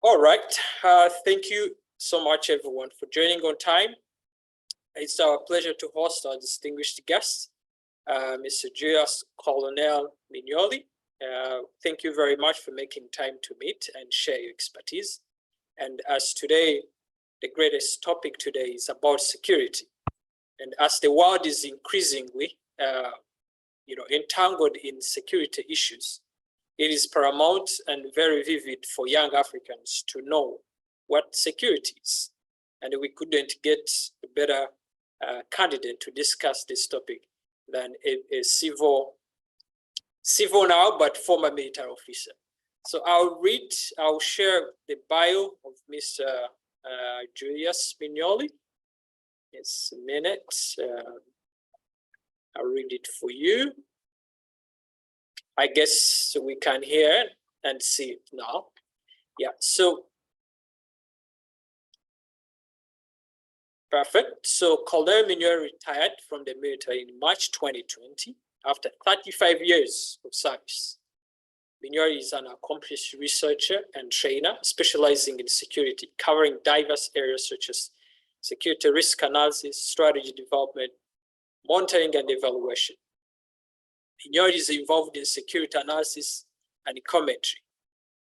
All right. Thank you so much, everyone, for joining on time. It's our pleasure to host our distinguished guest, Mr. Julius Colonel Minyori. Thank you very much for making time to meet and share your expertise. And as today, the greatest topic today is about security. And as the world is increasingly, entangled in security issues, it is paramount and very vivid for young Africans to know what security is. And we couldn't get a better candidate to discuss this topic than a civil now, but former military officer. So I'll share the bio of Mr. Julius Minyori. It's a minute. I'll read it for you. I guess we can hear and see it now. Yeah, so perfect. So Colonel Minyori retired from the military in March 2020 after 35 years of service. Minyori is an accomplished researcher and trainer specializing in security, covering diverse areas such as security risk analysis, strategy development, monitoring, and evaluation. Minyori is involved in security analysis and commentary.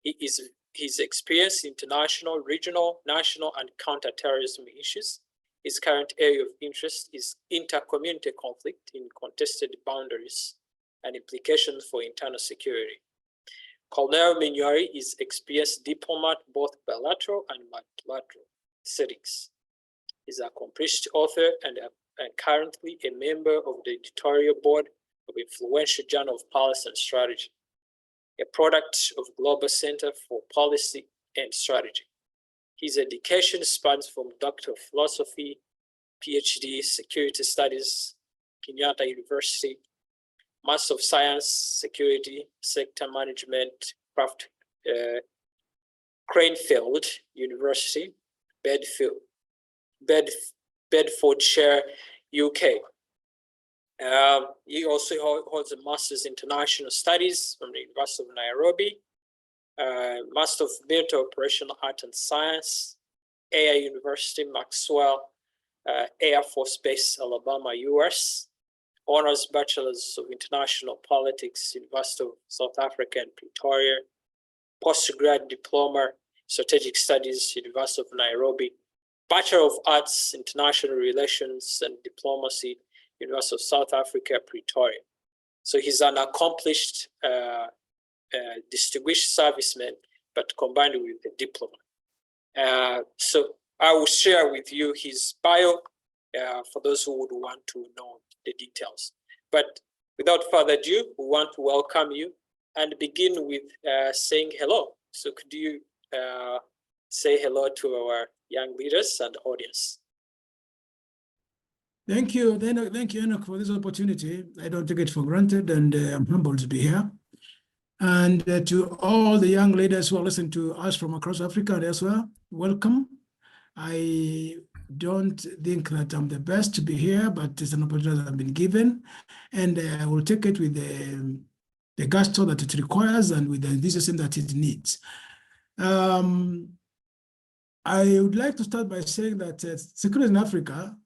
His experience in international, regional, national, and counterterrorism issues. His current area of interest is inter-community conflict in contested boundaries and implications for internal security. Colonel Minyori is experienced diplomat, both bilateral and multilateral settings. He's an accomplished author and currently a member of the editorial board of influential Journal of Policy and Strategy, a product of Global Center for Policy and Strategy. His education spans from Doctor of Philosophy, PhD, Security Studies, Kenyatta University, Master of Science, Security, Sector Management, Cranfield University, Bedfordshire, UK. He also holds a Master's in International Studies from the University of Nairobi, Master of Military Operational Art and Science, Air University, Maxwell, Air Force Base, Alabama, US, Honors Bachelor's of International Politics, University of South Africa in Pretoria, Postgrad Diploma, Strategic Studies, University of Nairobi, Bachelor of Arts, International Relations and Diplomacy, University of South Africa, Pretoria. So he's an accomplished, distinguished serviceman, but combined with a diploma. So I will share with you his bio for those who would want to know the details. But without further ado, we want to welcome you and begin with saying hello. So could you say hello to our young leaders and audience? Thank you, Enoch, for this opportunity. I don't take it for granted, and I'm humbled to be here. And to all the young leaders who are listening to us from across Africa and elsewhere, welcome. I don't think that I'm the best to be here, but it's an opportunity that I've been given, and I will take it with the gusto that it requires and with the enthusiasm that it needs. I would like to start by saying that security in Africa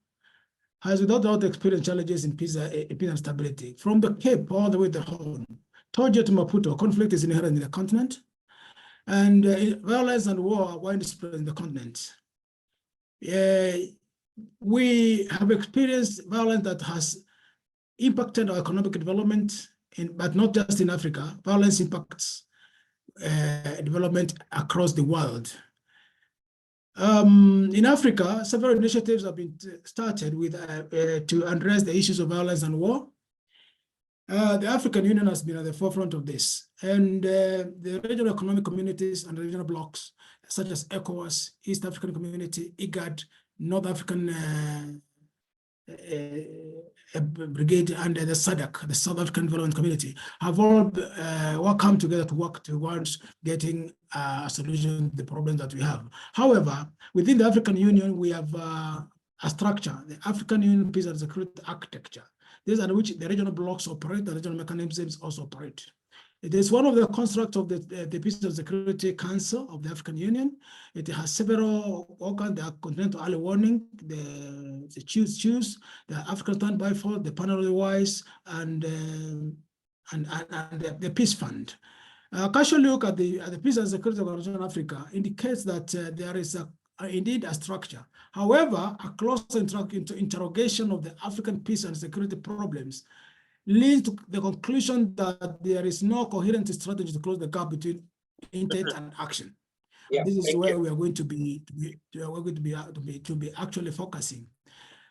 has without doubt experienced challenges in peace and stability. From the Cape all the way to the Horn, Tojo to Maputo, conflict is inherent in the continent, and violence and war are widespread in the continent. We have experienced violence that has impacted our economic development, but not just in Africa. Violence impacts development across the world. In Africa, several initiatives have been started with to address the issues of violence and war. The African Union has been at the forefront of this, and the regional economic communities and regional blocs, such as ECOWAS, East African Community, IGAD, North African Brigade, and the SADC, the South African Development Community, have all come together to work towards getting a solution to the problems that we have. However, within the African Union, we have a structure, the African Union Peace and Security Architecture. These are which the regional blocs operate, the regional mechanisms also operate. It is one of the constructs of the Peace and Security Council of the African Union. It has several organs, the Continental Early Warning, the Choose, the African Standby Force, the Panel of the Wise, and the Peace Fund. A casual look at the Peace and Security Organization of Africa indicates that there is indeed a structure. However, a close interrogation of the African peace and security problems leads to the conclusion that there is no coherent strategy to close the gap between intent and action. Yeah, this is where we are going to be actually focusing.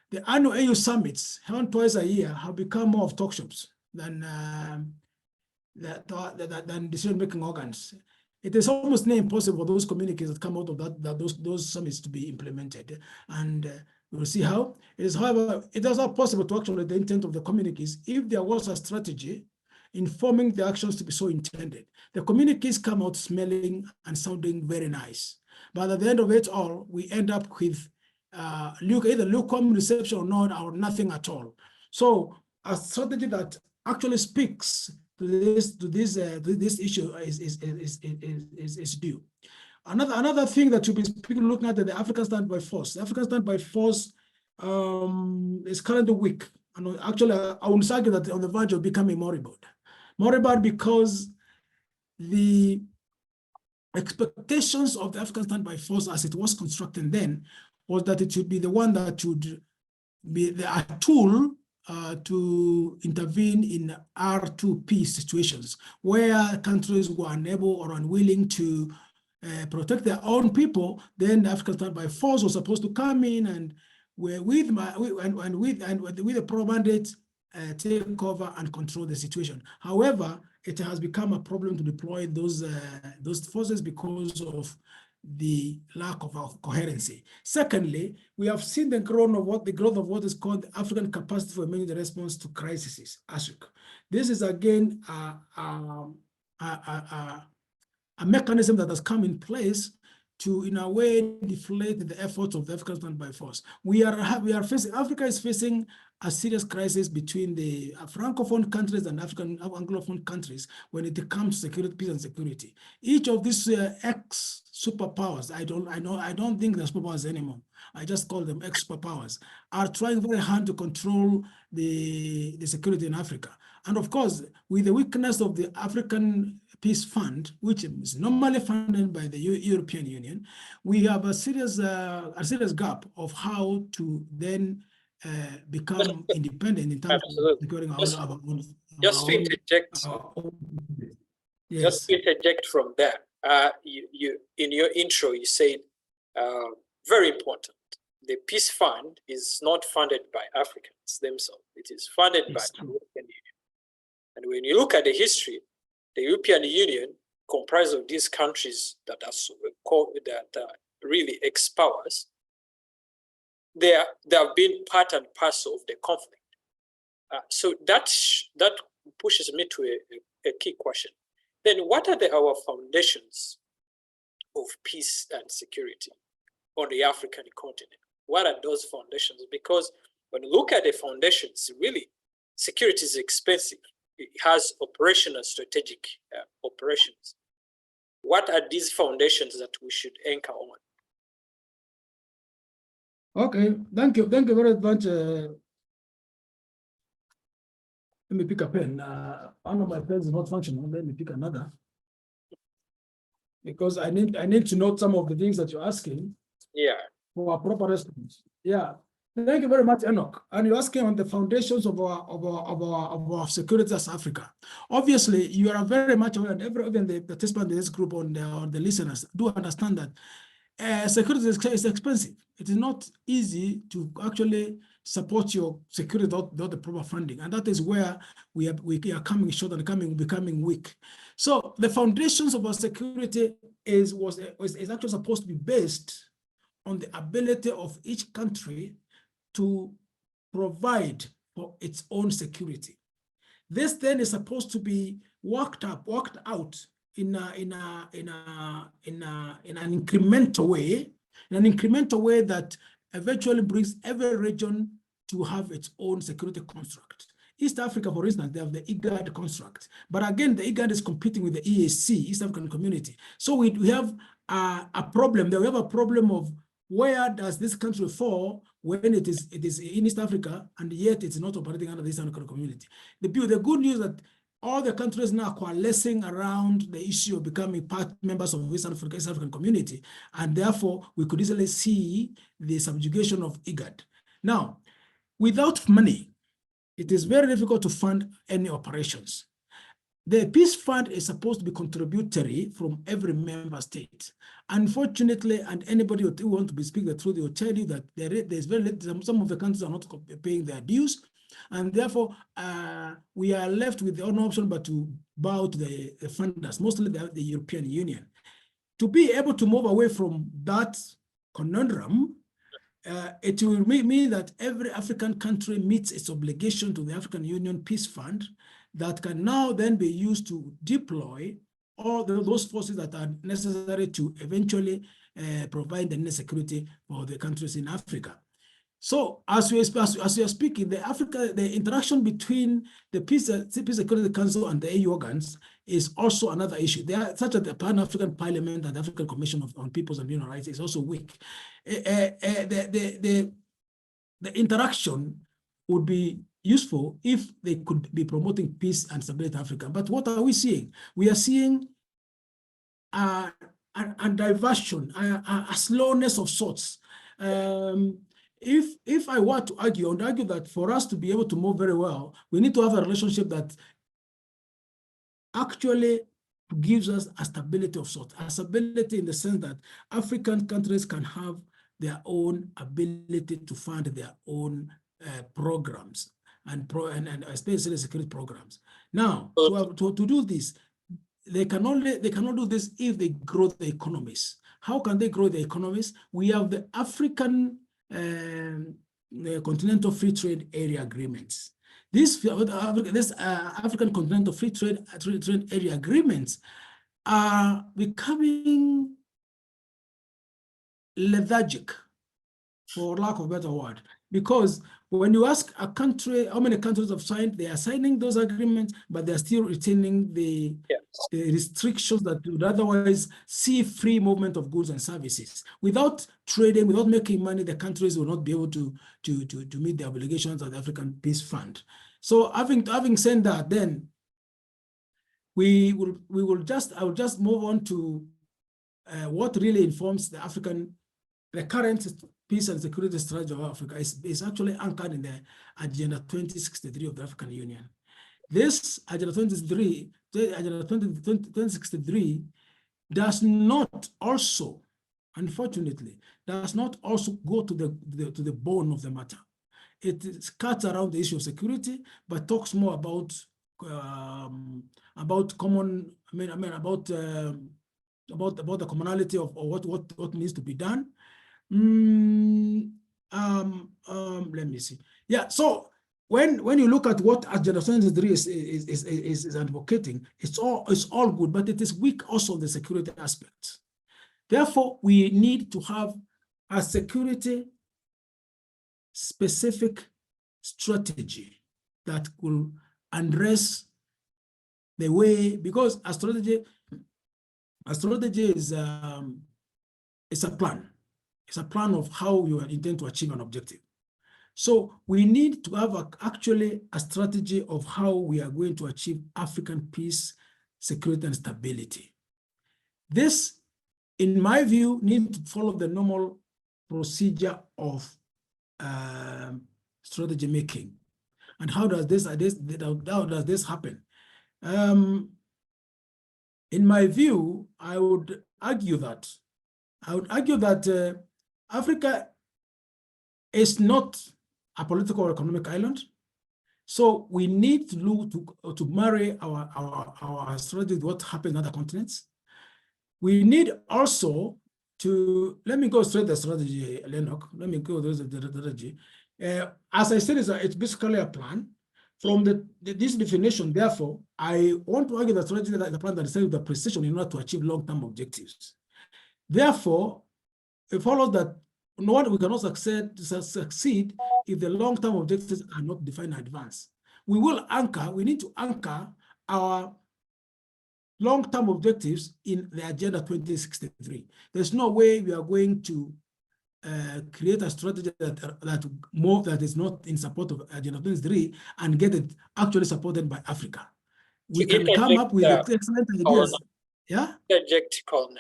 The annual AU summits, held twice a year, have become more of talk shops than decision-making organs. It is almost near impossible for those communiques that come out of those summits to be implemented. And we will see how. It is, however, it is not possible to actually the intent of the communiques if there was a strategy informing the actions to be so intended. The communiques come out smelling and sounding very nice. But at the end of it all, we end up with either lukewarm reception or not, or nothing at all. So a strategy that actually speaks to this issue is due. Another thing that you'll be looking at the African Standby Force. The African Standby Force is currently weak. And actually, I would argue that on the verge of becoming moribund. Moribund because the expectations of the African Standby Force as it was constructed then was that it should be the one that would be a tool to intervene in R2P situations where countries were unable or unwilling to protect their own people. Then the African Standby Force was supposed to come in and with a pro mandate take over and control the situation. However, it has become a problem to deploy those forces because of the lack of coherency. Secondly, we have seen the growth of what is called the African Capacity for Immediate Response to Crises, ASRIC. This is again a mechanism that has come in place to, in a way, deflate the efforts of the African Standby Force. Africa is facing a serious crisis between the Francophone countries and Anglophone countries when it comes to security, peace and security. Each of these ex-superpowers, I don't think they're superpowers anymore. I just call them ex-superpowers, are trying very hard to control the security in Africa. And of course, with the weakness of the African Peace Fund, which is normally funded by the European Union, we have a serious gap of how to then become independent in terms of securing our own. Just to interject. Yes. Just to interject from there. You in your intro you said very important. The Peace Fund is not funded by Africans themselves. It is funded by the European Union. And when you look at the history, the European Union comprises of these countries that are really ex-powers. They have been part and parcel of the conflict. So that pushes me to a key question. Then what are our foundations of peace and security on the African continent? What are those foundations? Because when you look at the foundations, really, security is expensive. It has operational strategic operations. What are these foundations that we should anchor on? Okay, thank you very much. Let me pick a pen. One of my pens is not functional. Let me pick another, because I need to note some of the things that you're asking. Yeah. For a proper response. Yeah. Thank you very much, Enoch. And you're asking on the foundations of our security as Africa. Obviously, you are very much aware, and even the participants in this group or the listeners do understand that security is expensive. It is not easy to actually support your security without the proper funding, and that is where we are coming short and becoming weak. So the foundations of our security is actually supposed to be based on the ability of each country to provide for its own security. This then is supposed to be worked out in an incremental way, that eventually brings every region to have its own security construct. East Africa, for instance, they have the IGAD construct. But again, the IGAD is competing with the EAC, East African Community. So we have a problem there. We have a problem of where does this country fall when it is in East Africa, and yet it's not operating under the East African Community. The good news that all the countries now coalescing around the issue of becoming members of the East African Community, and therefore we could easily see the subjugation of IGAD. Now, without money, it is very difficult to fund any operations. The peace fund is supposed to be contributory from every member state. Unfortunately, and anybody who wants to speak the truth, will tell you that there's very little, some of the countries are not paying their dues, and therefore we are left with no option but to bow to the funders, mostly the European Union. To be able to move away from that conundrum, it will mean that every African country meets its obligation to the African Union Peace Fund that can now then be used to deploy all those forces that are necessary to eventually provide the necessary security for the countries in Africa. So as we are speaking, the interaction between the Peace Security Council and the AU organs is also another issue. They are such that the Pan-African Parliament and the African Commission on Peoples and Human Rights is also weak. The interaction would be useful if they could be promoting peace and stability in Africa. But what are we seeing? We are seeing a diversion, a slowness of sorts. If I were to argue, I would argue that for us to be able to move very well, we need to have a relationship that actually gives us a stability of sorts, a stability in the sense that African countries can have their own ability to fund their own programs and especially security programs. Now, to do this, they cannot do this if they grow the economies. How can they grow the economies? We have the African Continental Free Trade Area agreements. These African Continental Free Trade Area agreements are becoming lethargic, for lack of a better word, because when you ask a country how many countries have signed, they are signing those agreements, but they're still retaining the restrictions that would otherwise see free movement of goods and services. Without trading, without making money, the countries will not be able to meet the obligations of the African Peace Fund. So having said that, then I will just move on to what really informs the current peace and security strategy of Africa is actually anchored in the Agenda 2063 of the African Union. This Agenda 2063 does not also, unfortunately, does not also go to the bone of the matter. It cuts around the issue of security, but talks more about common. About the commonality of what needs to be done. Let me see. Yeah. So when you look at what Agenda 2063 is advocating, it's all good, but it is weak also on the security aspect. Therefore, we need to have a security specific strategy that will address the way, because a strategy is a plan. It's a plan of how you intend to achieve an objective. So we need to have actually a strategy of how we are going to achieve African peace, security, and stability. This, in my view, needs to follow the normal procedure of strategy making. And how does this happen? In my view, I would argue that Africa is not a political or economic island. So we need to look to marry our strategy with what happens in other continents. We need also to, let me go straight to the strategy, Enoch. Let me go to the strategy. As I said, it's basically a plan. From this definition, therefore, I want to argue that strategy is a plan that is set with the precision in order to achieve long-term objectives. Therefore, it follows that we cannot succeed if the long-term objectives are not defined in advance. we need to anchor our long-term objectives in the Agenda 2063. There's no way we are going to create a strategy that is not in support of Agenda 2023 and get it actually supported by Africa. We can come up with excellent ideas. Yeah? Interject, Colonel.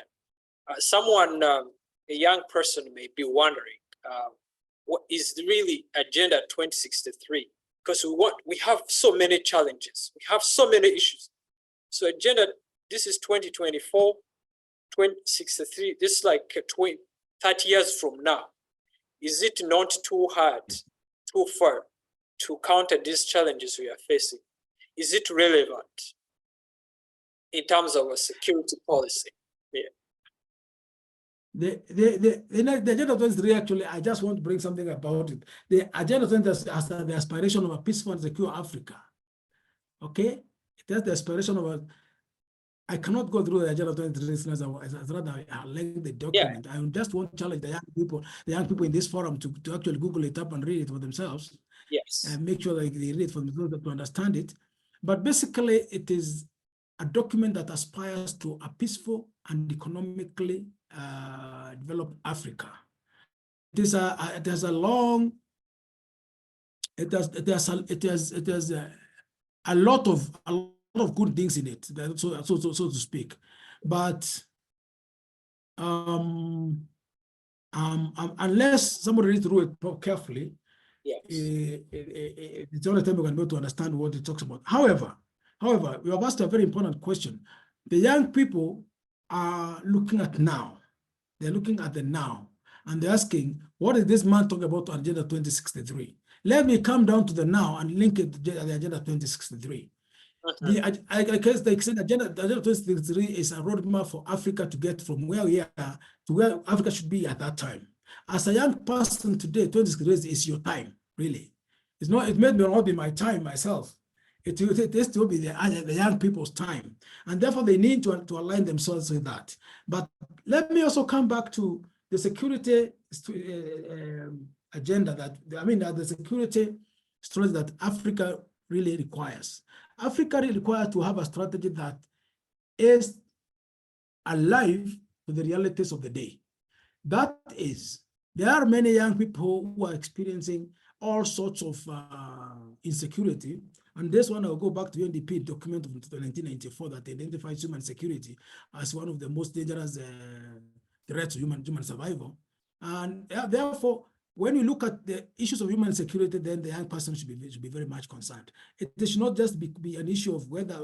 Someone, a young person may be wondering, what is really Agenda 2063? Because we have so many challenges. We have so many issues. So agenda, this is 2024, 2063, this is like 30 years from now. Is it not too hard, too far to counter these challenges we are facing? Is it relevant in terms of a security policy? Yeah. The Agenda 2023, actually, I just want to bring something about it. The Agenda 2023 has the aspiration of a peaceful and secure Africa. Okay? It has the aspiration of I cannot go through the Agenda 2023 as rather I like the document. Yeah. I just want to challenge the young people in this forum to actually Google it up and read it for themselves. Yes. And make sure that they read it for themselves to understand it. But basically, it is a document that aspires to a peaceful and economically developed Africa. It is it has a long. It has a lot of good things in it, so to speak, but unless somebody reads through it carefully, yes, it's the only time we can be able to understand what it talks about. However, we have asked a very important question. The young people are looking at now. They're looking at the now, and they're asking, what is this man talking about on Agenda 2063? Let me come down to the now and link it to the Agenda 2063. I guess the Agenda 2063 is a roadmap for Africa to get from where we are to where Africa should be at that time. As a young person today, 2063 is your time, really. It's not. It may not be my time myself. It has to be the young people's time, and therefore they need to align themselves with that. But let me also come back to the security agenda the security strategy that Africa really requires. Africa really requires to have a strategy that is alive to the realities of the day. That is, there are many young people who are experiencing all sorts of insecurity. And this one, I'll go back to the UNDP document of 1994 that identifies human security as one of the most dangerous threats to human survival. And therefore, when you look at the issues of human security, then the young person should be very much concerned. It should not just be an issue of whether,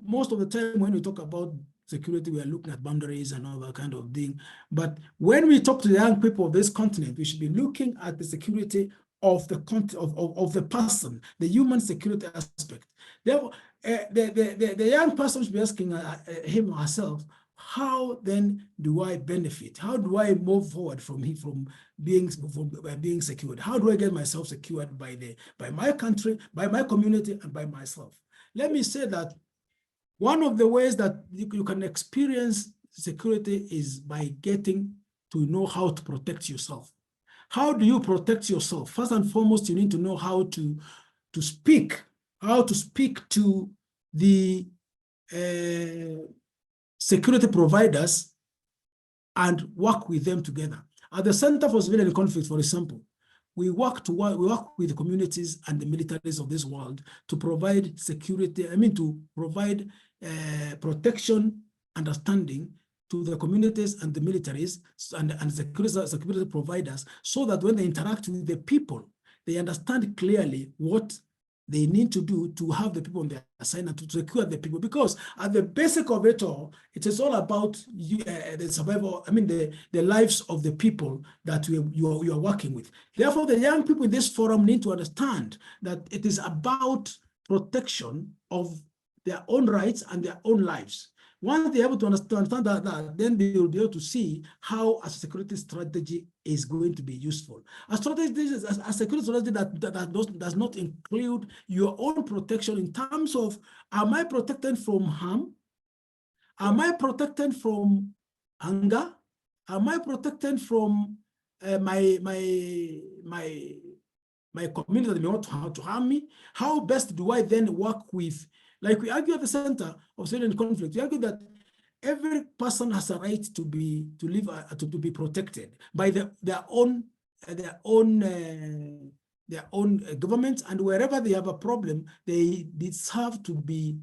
most of the time when we talk about security, we are looking at boundaries and all that kind of thing. But when we talk to the young people of this continent, we should be looking at the security of the person, the human security aspect. Therefore, the young person should be asking him or herself, how then do I benefit? How do I move forward from being secured? How do I get myself secured by my country, by my community, and by myself? Let me say that one of the ways that you can experience security is by getting to know how to protect yourself. How do you protect yourself? First and foremost, you need to know how to speak to the security providers and work with them together. At the Center for Civilian Conflict, for example, we work with the communities and the militaries of this world to provide security, to provide protection, understanding to the communities and the militaries and security providers, so that when they interact with the people, they understand clearly what they need to do to have the people on their side and to secure the people. Because at the basic of it all, it is all about the survival, the lives of the people that you are working with. Therefore, the young people in this forum need to understand that it is about protection of their own rights and their own lives. Once they're able to understand that, then they will be able to see how a security strategy is going to be useful. A security strategy that does not include your own protection in terms of, am I protected from harm? Am I protected from anger? Am I protected from my my community that may want to harm me? How best do I then work with, like we argue at the center of Syrian conflict, we argue that every person has a right to be protected by their own government, and wherever they have a problem, they deserve to be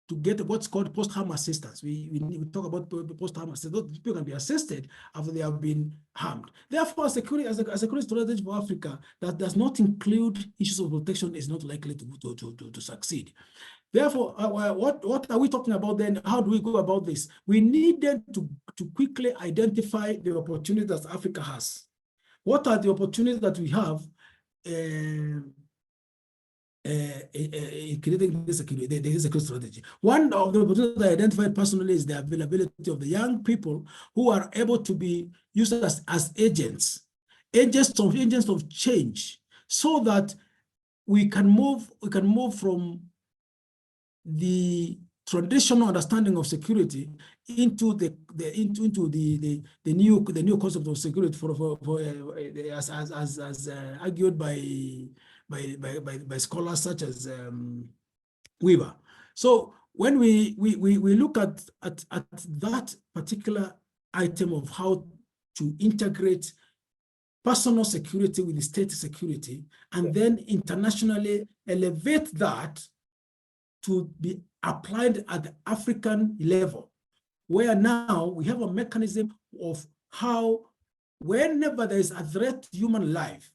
to get what's called post-harm assistance. We talk about post-harm assistance. Those people can be assisted after they have been harmed. Therefore, security as a security strategy for Africa that does not include issues of protection is not likely to succeed. Therefore, what are we talking about then? How do we go about this? We need then to quickly identify the opportunities that Africa has. What are the opportunities that we have in creating the security strategy? One of the opportunities I identified personally is the availability of the young people who are able to be used as agents of change, so that we can move from the traditional understanding of security into the new concept of security as argued by scholars such as Weaver. So when we look at that particular item of how to integrate personal security with the state security, and then internationally elevate that to be applied at the African level, where now we have a mechanism of how, whenever there is a threat to human life,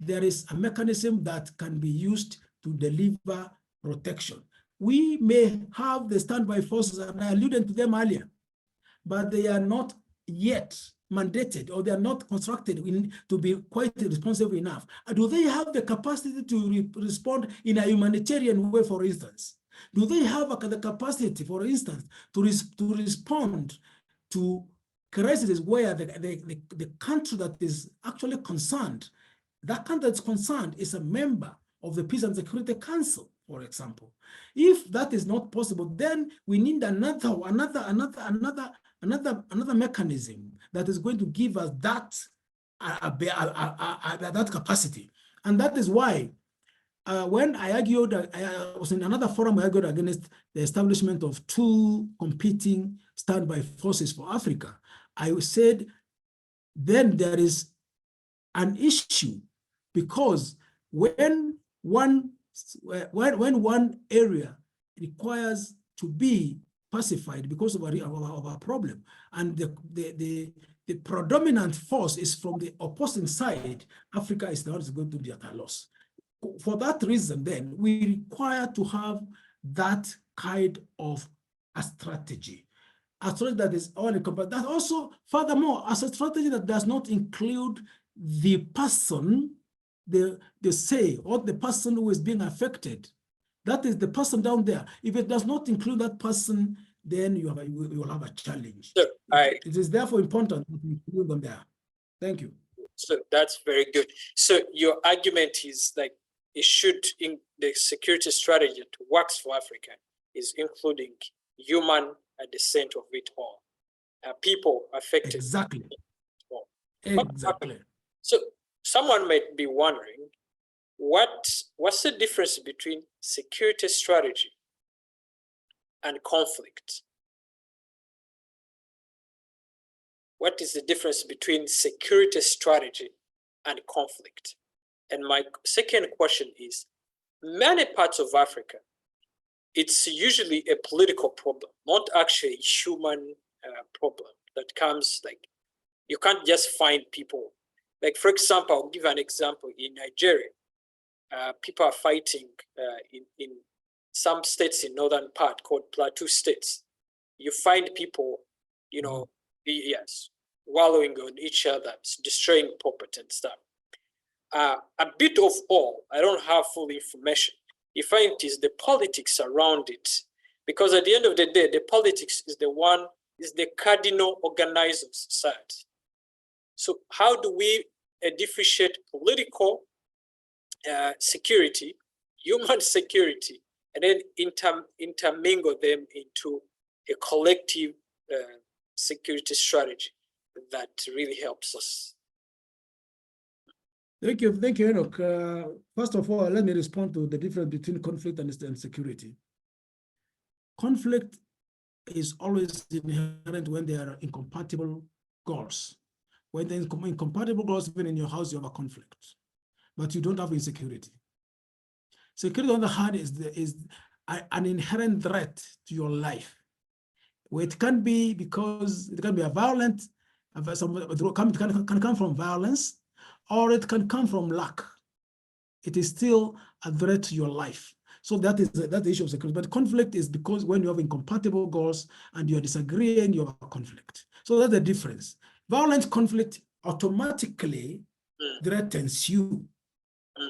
there is a mechanism that can be used to deliver protection. We may have the standby forces, and I alluded to them earlier, but they are not yet mandated, or they are not constructed to be quite responsive enough. Do they have the capacity to respond in a humanitarian way, for instance? Do they have the capacity, for instance, to respond to crises where the country that is actually concerned, that country that's concerned is a member of the Peace and Security Council, for example? If that is not possible, then we need another mechanism that is going to give us that capacity. And that is why when I argued, I was in another forum, I argued against the establishment of two competing standby forces for Africa. I said then there is an issue, because when one area requires to be pacified because of a problem, and the predominant force is from the opposing side, Africa is the one who's going to be at a loss. For that reason, then, we require to have that kind of a strategy that is all encompassing. That also, furthermore, as a strategy that does not include the person, the say, or the person who is being affected. That is the person down there. If it does not include that person, then you will have a challenge. So it is therefore important that we include them there. Thank you. So that's very good. So your argument is like, it should, in the security strategy that works for Africa, is including human at the center of it all. People affected. Exactly. Exactly. So someone might be wondering, what's the difference between security strategy and conflict? What is the difference between security strategy and conflict? And my second question is, many parts of Africa, it's usually a political problem, not actually a human problem that comes, like, you can't just find people. Like, for example, I'll give an example. In Nigeria, people are fighting in some states in northern part called Plateau states. You find people, you know, yes, wallowing on each other, destroying property and stuff. A bit of all, I don't have full information. You find it is the politics around it, because at the end of the day, the politics is the cardinal organizer of society. So how do we differentiate political security, human security, and then intermingle them into a collective security strategy that really helps us? Thank you, Enoch. First of all, let me respond to the difference between conflict and security. Conflict is always inherent when there are incompatible goals. When there are incompatible goals, even in your house, you have a conflict, but you don't have insecurity. Security, on the hand, is an inherent threat to your life. Where it can be because it can be a violent, can come from violence, or it can come from lack. It is still a threat to your life. So that's the issue of security. But conflict is because when you have incompatible goals and you're disagreeing, you have a conflict. So that's the difference. Violent conflict automatically threatens you.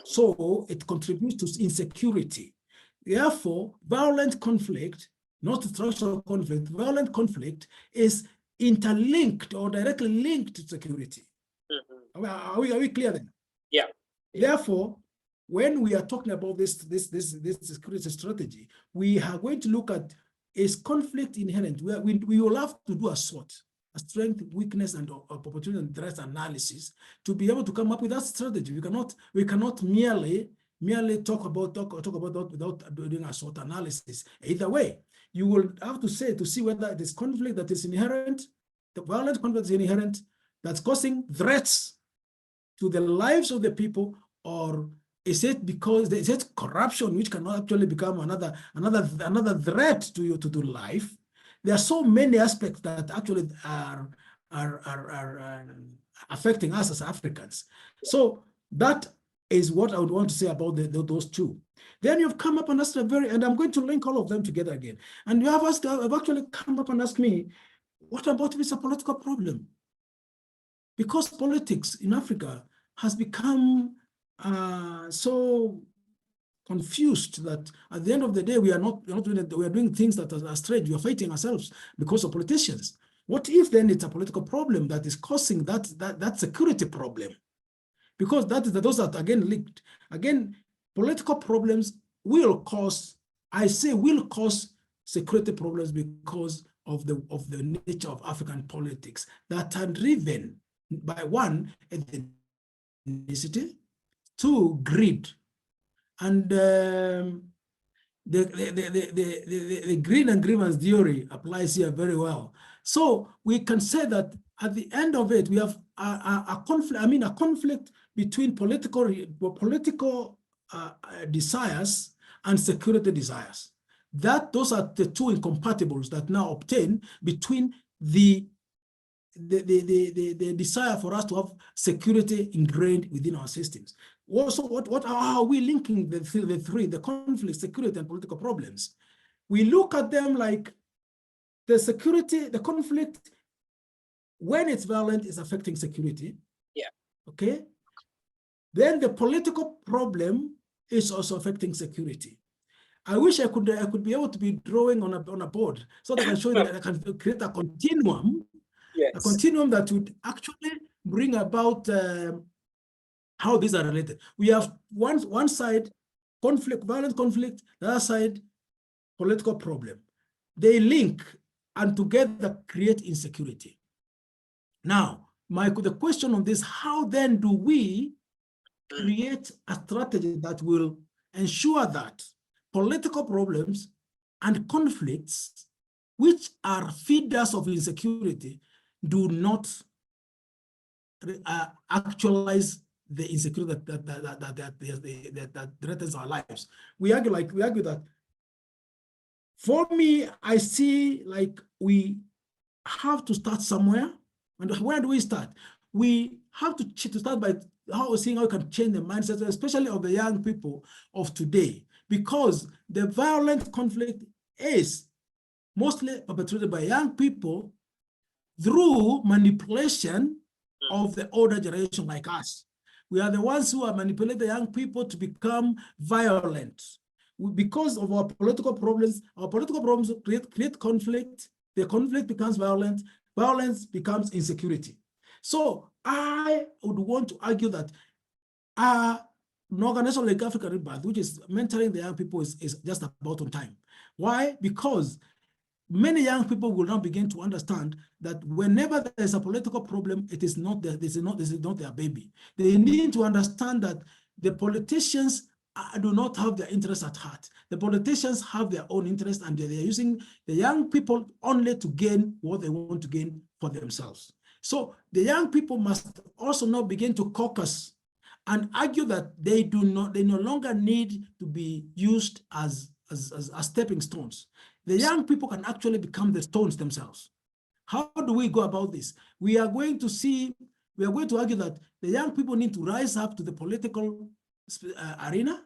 So it contributes to insecurity. Therefore, violent conflict, not structural conflict, violent conflict is interlinked or directly linked to security. Are we clear then? Yeah. Therefore, when we are talking about this security strategy, we are going to look at, is conflict inherent? We will have to do a SWOT, a strength, weakness, and opportunity and threat analysis to be able to come up with that strategy. We cannot merely talk about that without doing a SWOT analysis. Either way, you will have to see whether it is conflict that is inherent, the violent conflict is inherent, that's causing threats to the lives of the people, or is it because is it corruption which cannot actually become another threat to you to life? There are so many aspects that actually are affecting us as Africans. So that is what I would want to say about those two. Then you've come up and asked and I'm going to link all of them together again. And you have actually come up and asked me, what about if it's a political problem? Because politics in Africa has become so confused that at the end of the day, we are doing things that are strange. We are fighting ourselves because of politicians. What if then it's a political problem that is causing that security problem? Because those are again linked. Again, political problems will cause security problems because of the nature of African politics that are driven by one, ethnicity, two, greed, and the greed and grievance theory applies here very well. So we can say that at the end of it, we have a conflict between political desires and security desires. Those are the two incompatibles that now obtain between the desire for us to have security ingrained within our systems. Also, how are we linking the three, the conflict, security, and political problems? We look at them like the conflict, when it's violent, is affecting security. Yeah. Okay. Then the political problem is also affecting security. I wish I could be able to be drawing on a board so that I can show you that I can create a continuum. Yes. A continuum that would actually bring about how these are related. We have one side conflict, violent conflict, the other side political problem. They link and together create insecurity. Now, the question on this, how then do we create a strategy that will ensure that political problems and conflicts, which are feeders of insecurity, do not actualize the insecurity that threatens our lives? We argue that. For me, I see like we have to start somewhere. And where do we start? We have to start by seeing how we can change the mindset, especially of the young people of today, because the violent conflict is mostly perpetrated by young people through manipulation of the older generation like us. We are the ones who are manipulating the young people to become violent. Because of our political problems create conflict. The conflict becomes violent. Violence becomes insecurity. So I would want to argue that an organization like African Rebirth, which is mentoring the young people, is just about on time. Why? Because many young people will now begin to understand that whenever there is a political problem, it is not this is not their baby. They need to understand that the politicians do not have their interests at heart. The politicians have their own interests, and they're using the young people only to gain what they want to gain for themselves. So the young people must also now begin to caucus and argue that they no longer need to be used as stepping stones. The young people can actually become the stones themselves. How do we go about this? We are going to argue that the young people need to rise up to the political arena,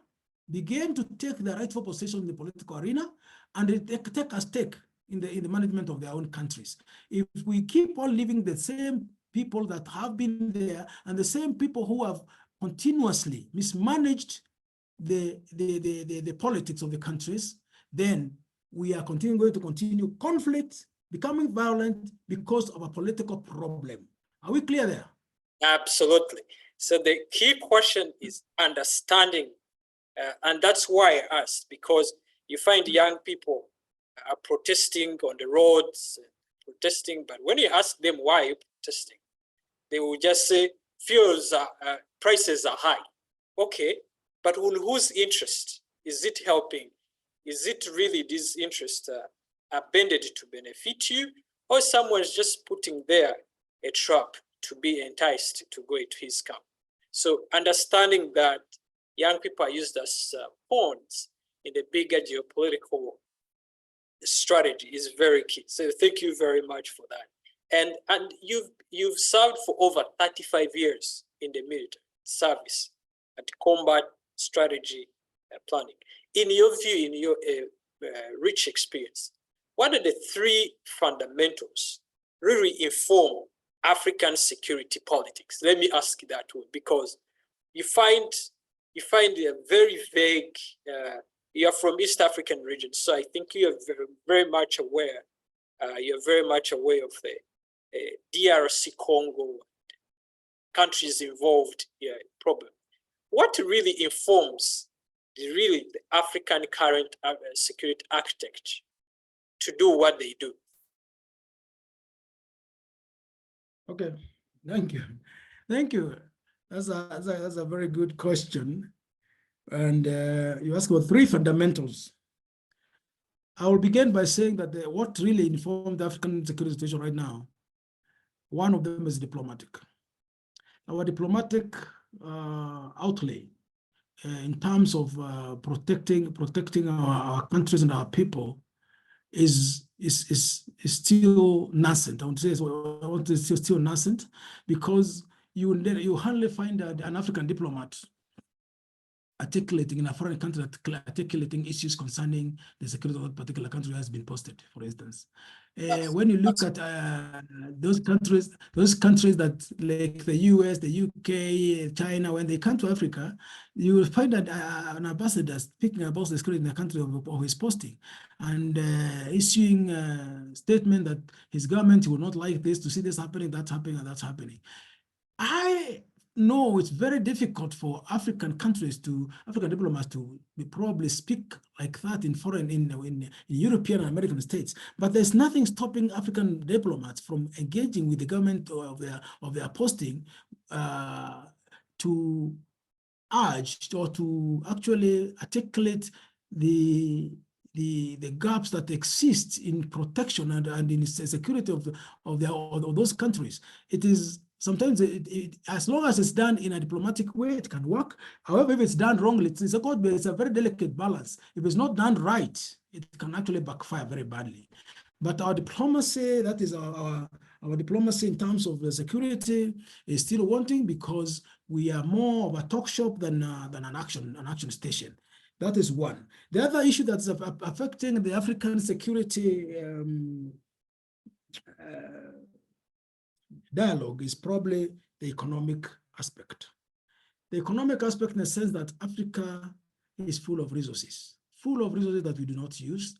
begin to take the rightful position in the political arena, and take a stake in the management of their own countries. If we keep on leaving the same people that have been there and the same people who have continuously mismanaged the politics of the countries, then we are going to continue conflict, becoming violent because of a political problem. Are we clear there? Absolutely. So the key question is understanding, and that's why I asked, because you find young people are protesting on the roads, protesting, but when you ask them why are you protesting, they will just say fuels prices are high. Okay, but in whose interest? Is it helping? Is it really these interests are bended to benefit you, or someone's just putting there a trap to be enticed to go into his camp? So understanding that young people are used as pawns in the bigger geopolitical strategy is very key. So thank you very much for that. And you've served for over 35 years in the military service at combat strategy planning. In your view, in your rich experience, what are the three fundamentals really inform African security politics? Let me ask you that one, because you find a very vague. You are from East African region, so I think you are very much aware. You're very much aware of the DRC Congo countries involved here problem. What really informs the African current security architecture to do what they do? Okay, thank you. That's a very good question, and you asked about three fundamentals. I will begin by saying that what really informed the African security situation right now, one of them is diplomatic. Our diplomatic outlay in terms of protecting our countries and our people is still nascent. I want to say still nascent, because you hardly find an African diplomat articulating in a foreign country, articulating issues concerning the security of a particular country has been posted, for instance. When you look at those countries that, like the US, the UK, China, when they come to Africa, you will find that an ambassador speaking about the security in the country of his posting, and issuing a statement that his government will not like this, to see this happening, that's happening, and that's happening. I know it's very difficult for African diplomats to probably speak like that in European and American states. But there's nothing stopping African diplomats from engaging with the government of their posting to urge or to actually articulate the gaps that exist in protection and in security of those countries. It is sometimes, as long as it's done in a diplomatic way, it can work. However, if it's done wrongly, it's a very delicate balance. If it's not done right, it can actually backfire very badly. But our diplomacy, that is our diplomacy in terms of security, is still wanting, because we are more of a talk shop than an action station. That is one. The other issue that's affecting the African security dialogue is probably the economic aspect. The economic aspect in the sense that Africa is full of resources that we do not use,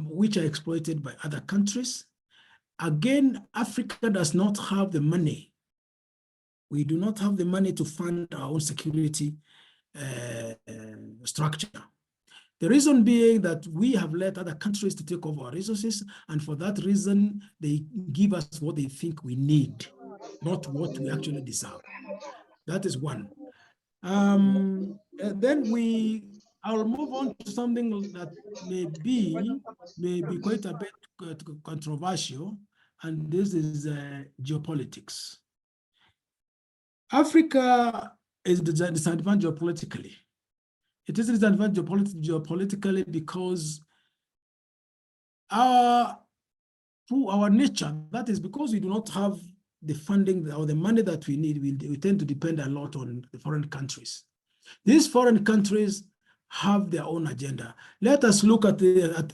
which are exploited by other countries. Again, Africa does not have the money. We do not have the money to fund our own security structure. The reason being that we have let other countries to take over our resources, and for that reason, they give us what they think we need, not what we actually deserve. That is one. Then I'll move on to something that may be quite a bit controversial, and this is geopolitics. Africa is disadvantaged geopolitically. It is disadvantaged geopolitically because through our nature, that is because we do not have the funding or the money that we need, we tend to depend a lot on the foreign countries. These foreign countries have their own agenda. Let us look at,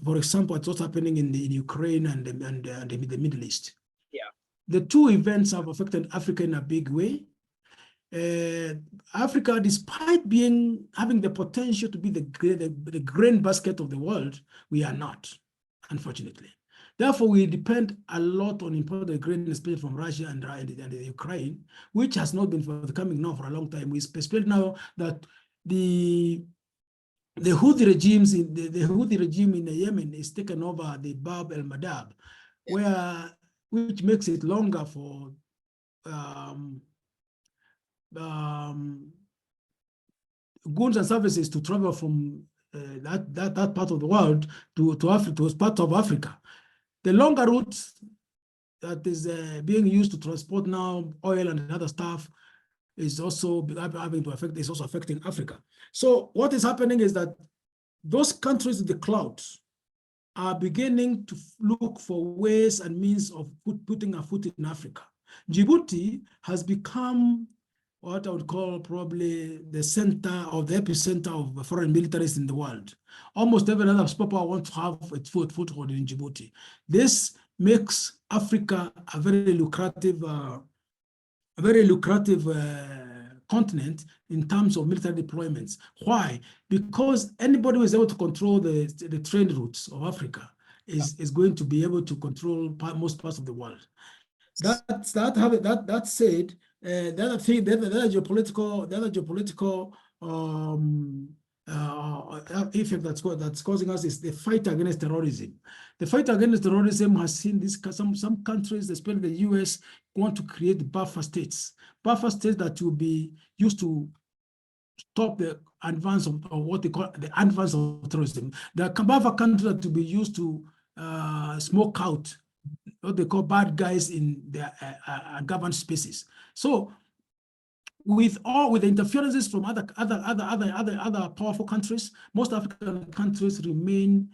for example, at what's happening in Ukraine and the Middle East. Yeah. The two events have affected Africa in a big way. Africa, despite having the potential to be the grain basket of the world, we are not, unfortunately. Therefore, we depend a lot on imported grain, especially from Russia and the Ukraine, which has not been forthcoming now for a long time. We expect now that the Houthi regimes the Houthi regime in Yemen is taken over the Bab el Mandab, which makes it longer for goods and services to travel from that part of the world to Africa, to part of Africa. The longer route that is being used to transport now oil and other stuff is also affecting Africa. So what is happening is that those countries in the clouds are beginning to look for ways and means of putting a foot in Africa. Djibouti has become what I would call probably the center or the epicenter of foreign militaries in the world. Almost every other superpower wants to have its foothold in Djibouti. This makes Africa a very lucrative continent in terms of military deployments. Why? Because anybody who is able to control the trade routes of Africa is going to be able to control most parts of the world. That said, the other geopolitical effect that's causing us is the fight against terrorism. The fight against terrorism has seen some countries, especially the US, want to create buffer states that will be used to stop the advance of what they call the advance of terrorism. The buffer countries that will be used to smoke out what they call bad guys in their governed spaces. So with the interferences from other powerful countries, most African countries remain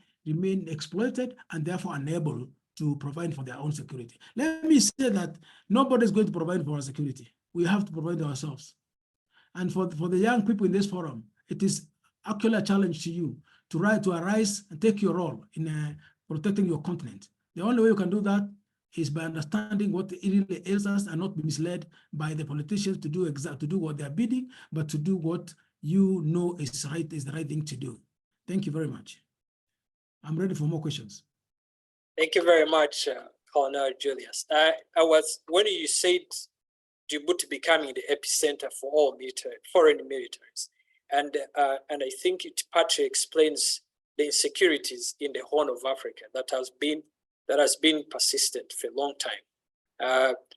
exploited and therefore unable to provide for their own security. Let me say that nobody is going to provide for our security. We have to provide ourselves. And for the young people in this forum, it is actually a challenge to you to arise and take your role in protecting your continent. The only way you can do that is by understanding what really ails us and not be misled by the politicians to do what they're bidding, but to do what you know is the right thing to do. Thank you very much. I'm ready for more questions. Thank you very much, Colonel Julius. When you said Djibouti becoming the epicenter for all foreign militaries, and I think it partly explains the insecurities in the Horn of Africa that has been persistent for a long time.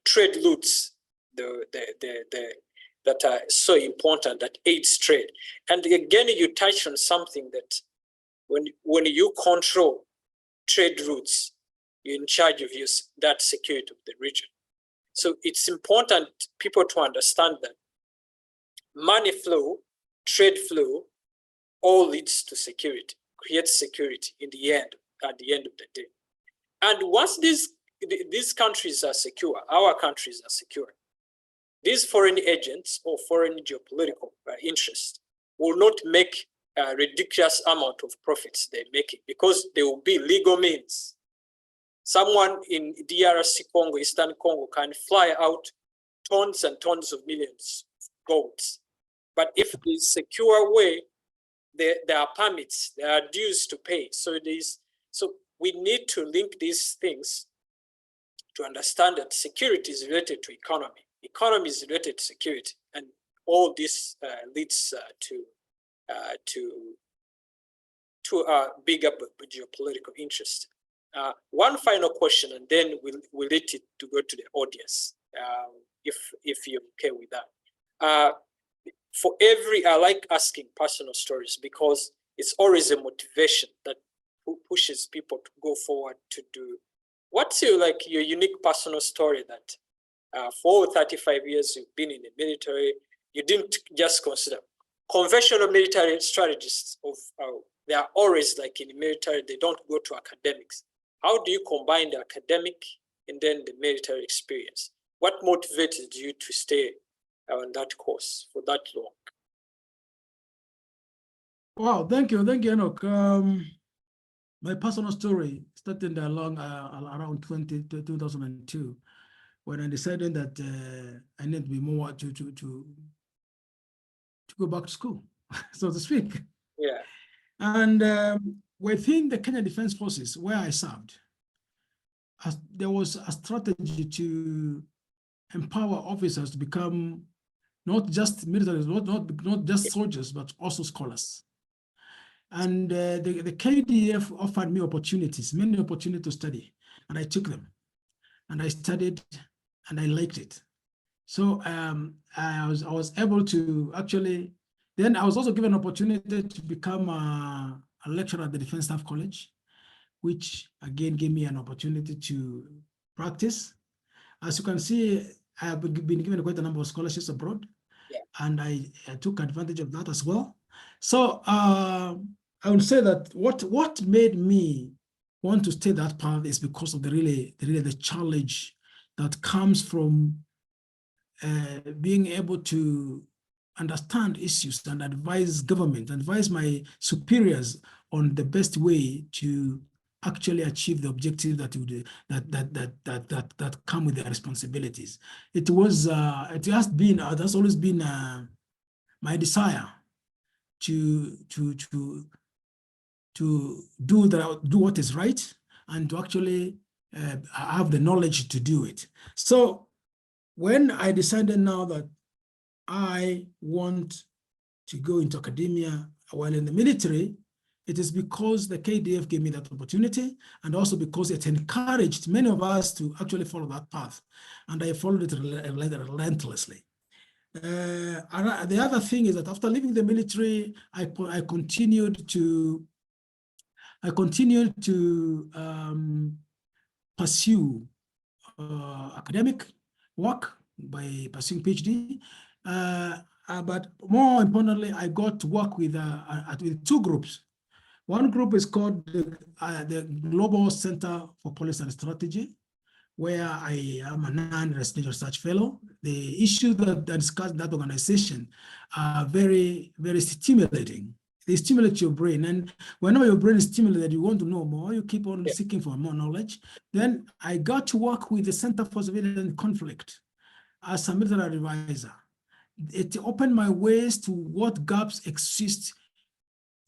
Trade routes that are so important that aids trade. And again, you touch on something that when you control trade routes, you're in charge of that security of the region. So it's important people to understand that money flow, trade flow, all leads to security, creates security at the end of the day. And once these countries are secure, our countries are secure, these foreign agents or foreign geopolitical interests will not make a ridiculous amount of profits they're making, because there will be legal means. Someone in DRC Congo, Eastern Congo, can fly out tons and tons of millions of golds. But if there's a secure way, there are permits, there are dues to pay. So we need to link these things to understand that security is related to economy. Economy is related to security, and all this leads to to bigger geopolitical interest. One final question, and then we'll let it to go to the audience, if you're okay with that. For every, I like asking personal stories because it's always a motivation that pushes people to go forward to do. What's your unique personal story that for 35 years you've been in the military, you didn't just consider conventional military strategists of they are always like in the military, they don't go to academics. How do you combine the academic and then the military experience? What motivated you to stay on that course for that long? Wow, thank you, Enoch. My personal story started along around 2002, when I decided that I need to be more to go back to school, so to speak. Yeah. And within the Kenya Defense Forces, where I served, there was a strategy to empower officers to become not just military, not just soldiers, but also scholars. And the KDF offered me opportunities, many opportunities to study, and I took them. And I studied, and I liked it. So I was able to actually. Then I was also given an opportunity to become a lecturer at the Defense Staff College, which again gave me an opportunity to practice. As you can see, I have been given quite a number of scholarships abroad, and I took advantage of that as well. So I would say that what made me want to stay that path is because of the challenge that comes from being able to understand issues and advise government, advise my superiors on the best way to actually achieve the objective that would that come with their responsibilities. It has always been my desire to do what is right and to actually have the knowledge to do it. So when I decided now that I want to go into academia while in the military, it is because the KDF gave me that opportunity, and also because it encouraged many of us to actually follow that path. And I followed it relentlessly. The other thing is that after leaving the military, I continued to pursue academic work by pursuing PhD. But more importantly, I got to work with two groups. One group is called the Global Center for Policy and Strategy, where I am a non-residential research fellow. The issues that are discussed in that organization are very, very stimulating. They stimulate your brain. And whenever your brain is stimulated, you want to know more, you keep on seeking for more knowledge. Then I got to work with the Center for Civilian Conflict as a military advisor. It opened my ways to what gaps exist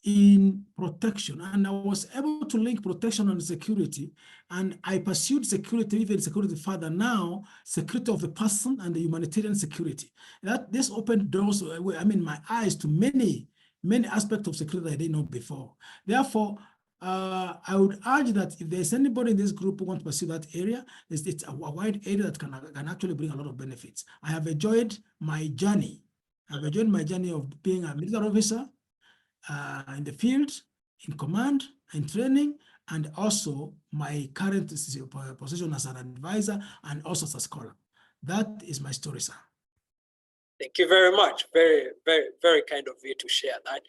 in protection, and I was able to link protection and security, and I pursued security, even security further now, security of the person and the humanitarian security. This opened doors, my eyes to many aspects of security that I didn't know before. Therefore, I would urge that if there's anybody in this group who wants to pursue that area, it's a wide area that can actually bring a lot of benefits. I have enjoyed my journey. I've enjoyed my journey of being a military officer, in the field, in command, in training, and also my current position as an advisor and also as a scholar. That is my story, sir. Thank you very much. Very, very, very kind of you to share that.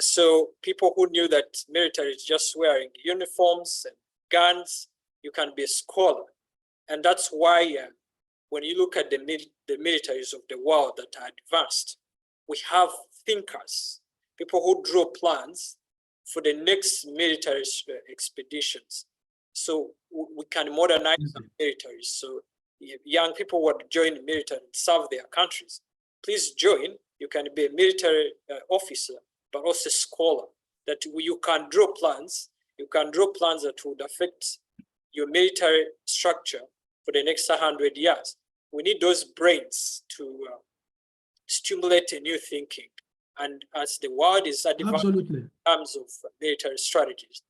So people who knew that military is just wearing uniforms and guns, you can be a scholar. And that's why when you look at the militaries of the world that are advanced, we have thinkers, people who draw plans for the next military expeditions. So we can modernize the militaries. So if young people want to join the military and serve their countries, please join. You can be a military officer, but also a scholar, that you can draw plans. You can draw plans that would affect your military structure for the next 100 years. We need those brains to stimulate a new thinking And as the world is advancing Absolutely. in terms of military strategies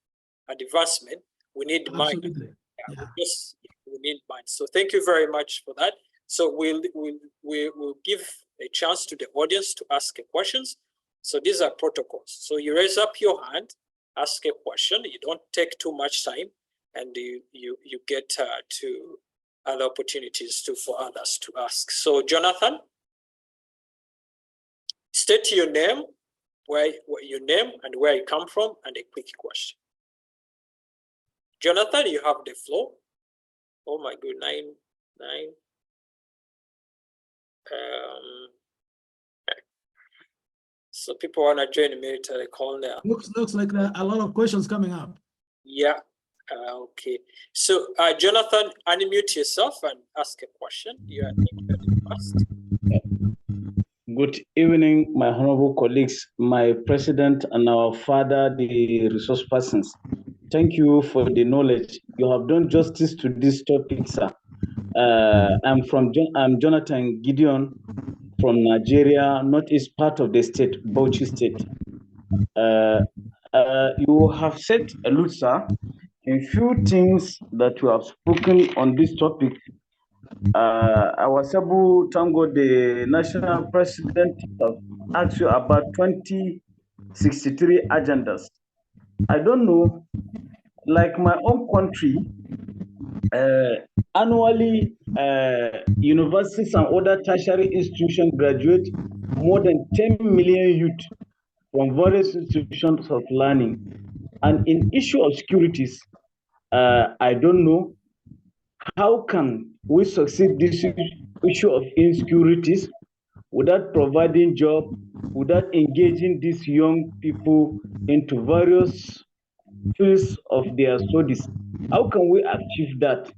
and advancement, we need minds. Absolutely. Yeah. We need minds. So thank you very much for that. So we'll give a chance to the audience to ask questions. So these are protocols. So you raise up your hand, ask a question. You don't take too much time, and you get to other opportunities for others to ask. So Jonathan, state your name, where your name and where you come from, and a quick question. Jonathan, you have the floor. Oh my good, nine. So people want to join the military colonel. Looks like a lot of questions coming up. Yeah. Okay. So Jonathan, unmute yourself and ask a question. You are the first. Good evening, my honorable colleagues, my president and our father, the resource persons. Thank you for the knowledge. You have done justice to this topic, sir. I'm Jonathan Gideon from Nigeria, northeast part of the state, Bauchi State. You have said a lot, sir, in few things that you have spoken on this topic. Our Sabu Tango, the national president, asked you about 2063 agendas. I don't know, like my own country, annually, universities and other tertiary institutions graduate more than 10 million youth from various institutions of learning. And in issue of securities, I don't know, how can we succeed this issue of insecurities without providing job, without engaging these young people into various fields of their studies? How can we achieve that?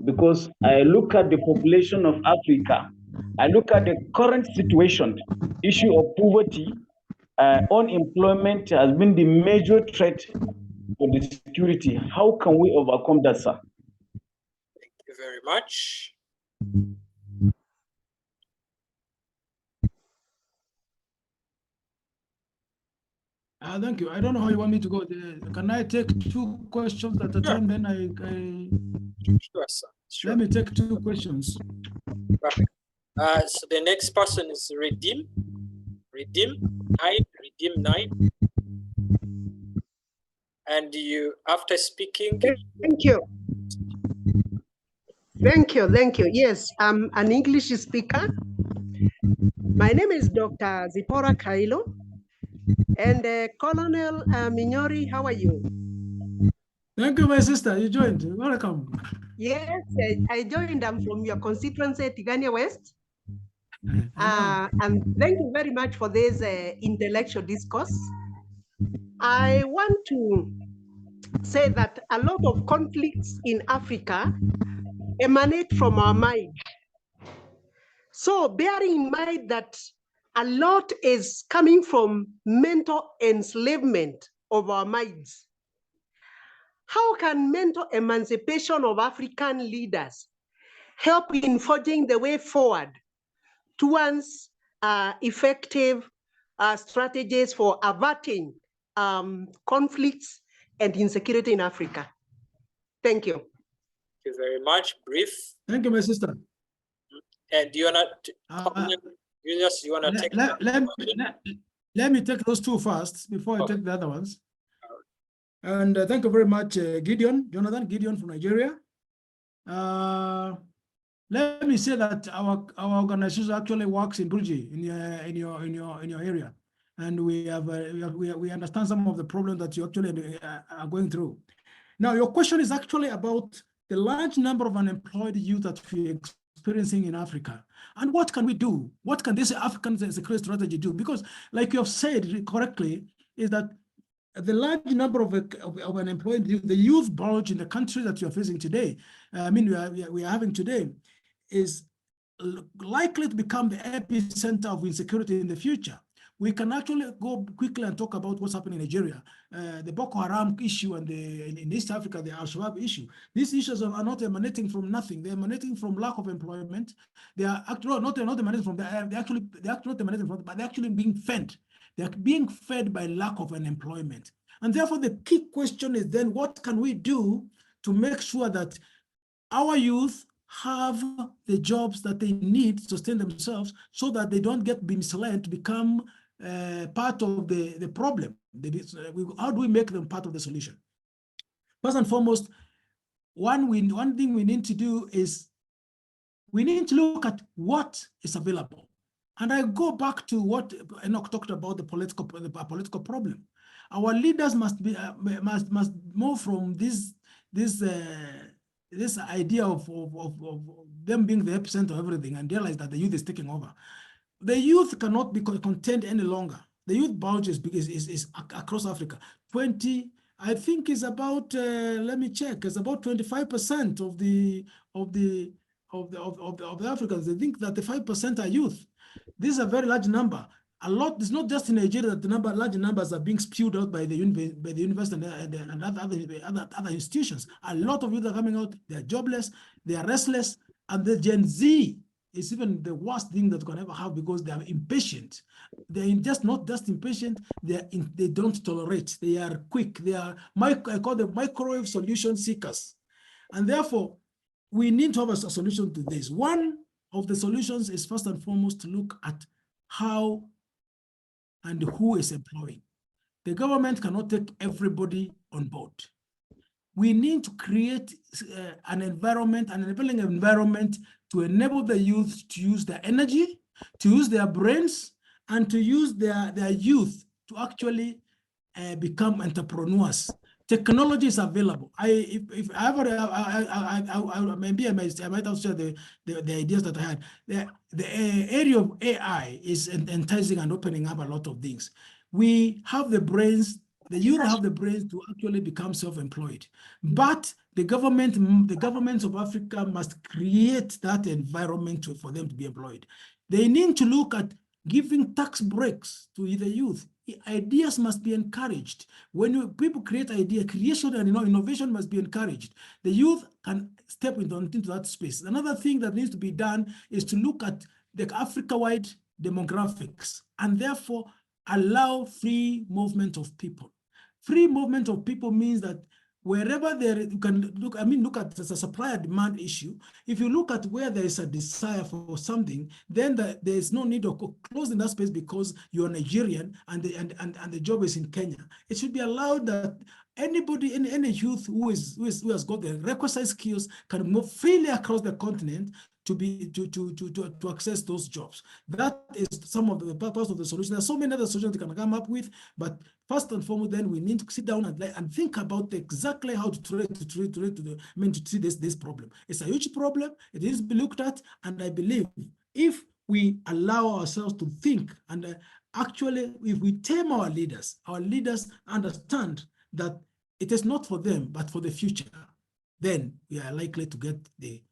Because I look at the population of Africa, I look at the current situation, issue of poverty, unemployment has been the major threat for the security. How can we overcome that, sir? Thank you very much. Thank you. I don't know how you want me to go. Can I take 2 questions at a time? Then Sure, sir. Sure. Let me take 2 questions. Perfect. So the next person is Redeem 9. And you, after speaking. Thank you. Yes, I'm an English speaker. My name is Dr. Zipporah Kailo. And Colonel Minyori, how are you? Thank you, my sister. You joined. Welcome. Yes, I joined. I'm from your constituency, Tigania West. And thank you very much for this intellectual discourse. I want to say that a lot of conflicts in Africa emanate from our mind. So bearing in mind that a lot is coming from mental enslavement of our minds, how can mental emancipation of African leaders help in forging the way forward towards effective strategies for averting conflicts and insecurity in Africa? Thank you. Thank you very much. Brief. Thank you, my sister. And do you want to take let me take those 2 first before I take the other ones. And thank you very much, Jonathan Gideon from Nigeria. Let me say that our organization actually works in Burji, in your area, and we understand some of the problems that you actually are going through. Now, your question is actually about the large number of unemployed youth that we're experiencing in Africa. And what can we do? What can this African security strategy do? Because like you have said correctly, is that the large number of unemployed youth, the youth bulge in the country that you are facing today, we are having today, is likely to become the epicenter of insecurity in the future. We can actually go quickly and talk about what's happening in Nigeria, the Boko Haram issue, and in East Africa, the Al-Shabaab issue. These issues are not emanating from nothing. They're emanating from lack of employment. They are actually not emanating from, they're actually not emanating from, but they're actually being fed They are being fed by lack of unemployment. And therefore, the key question is then, what can we do to make sure that our youth have the jobs that they need to sustain themselves so that they don't get misled to become part of the problem? How do we make them part of the solution? First and foremost, one thing we need to do is we need to look at what is available. And I go back to what Enoch talked about, the political problem. Our leaders must move from this idea of them being the epicenter of everything and realize that the youth is taking over. The youth cannot be contained any longer. The youth bulge is across Africa. I think is about, let me check, it's about 25% of the Africans. They think that the 5% are youth. This is a very large number. It's not just in Nigeria that large numbers are being spewed out by the university and other institutions. A lot of youth are coming out, they are jobless, they are restless, and the Gen Z is even the worst thing that you can ever have because they are impatient. They're not just impatient, they don't tolerate, they are quick, I call them microwave solution seekers. And therefore, we need to have a solution to this. One of the solutions is first and foremost to look at how and who is employing. The government cannot take everybody on board. We need to create an enabling environment to enable the youth to use their energy, to use their brains, and to use their youth to actually become entrepreneurs. Technology is available. Maybe I might also share the ideas that I had. The area of AI is enticing and opening up a lot of things. We have the brains. The youth have the brains to actually become self-employed, but the governments of Africa must create that environment for them to be employed. They need to look at giving tax breaks to the youth. Ideas must be encouraged. When people create ideas, creation and innovation must be encouraged. The youth can step into that space. Another thing that needs to be done is to look at the Africa-wide demographics and therefore allow free movement of people. Free movement of people means that wherever you can look at it as a supply and demand issue. If you look at where there is a desire for something, then there is no need of closing that space because you're Nigerian and the job is in Kenya. It should be allowed that anybody, any youth who has got the requisite skills can move freely across the continent to access those jobs. That is some of the purpose of the solution. There's so many other solutions we can come up with, but first and foremost, then we need to sit down and think about exactly how to see this problem. It's a huge problem. It needs to be looked at, and I believe if we allow ourselves to think and actually, if we tame our leaders understand that it is not for them but for the future, then we are likely to get the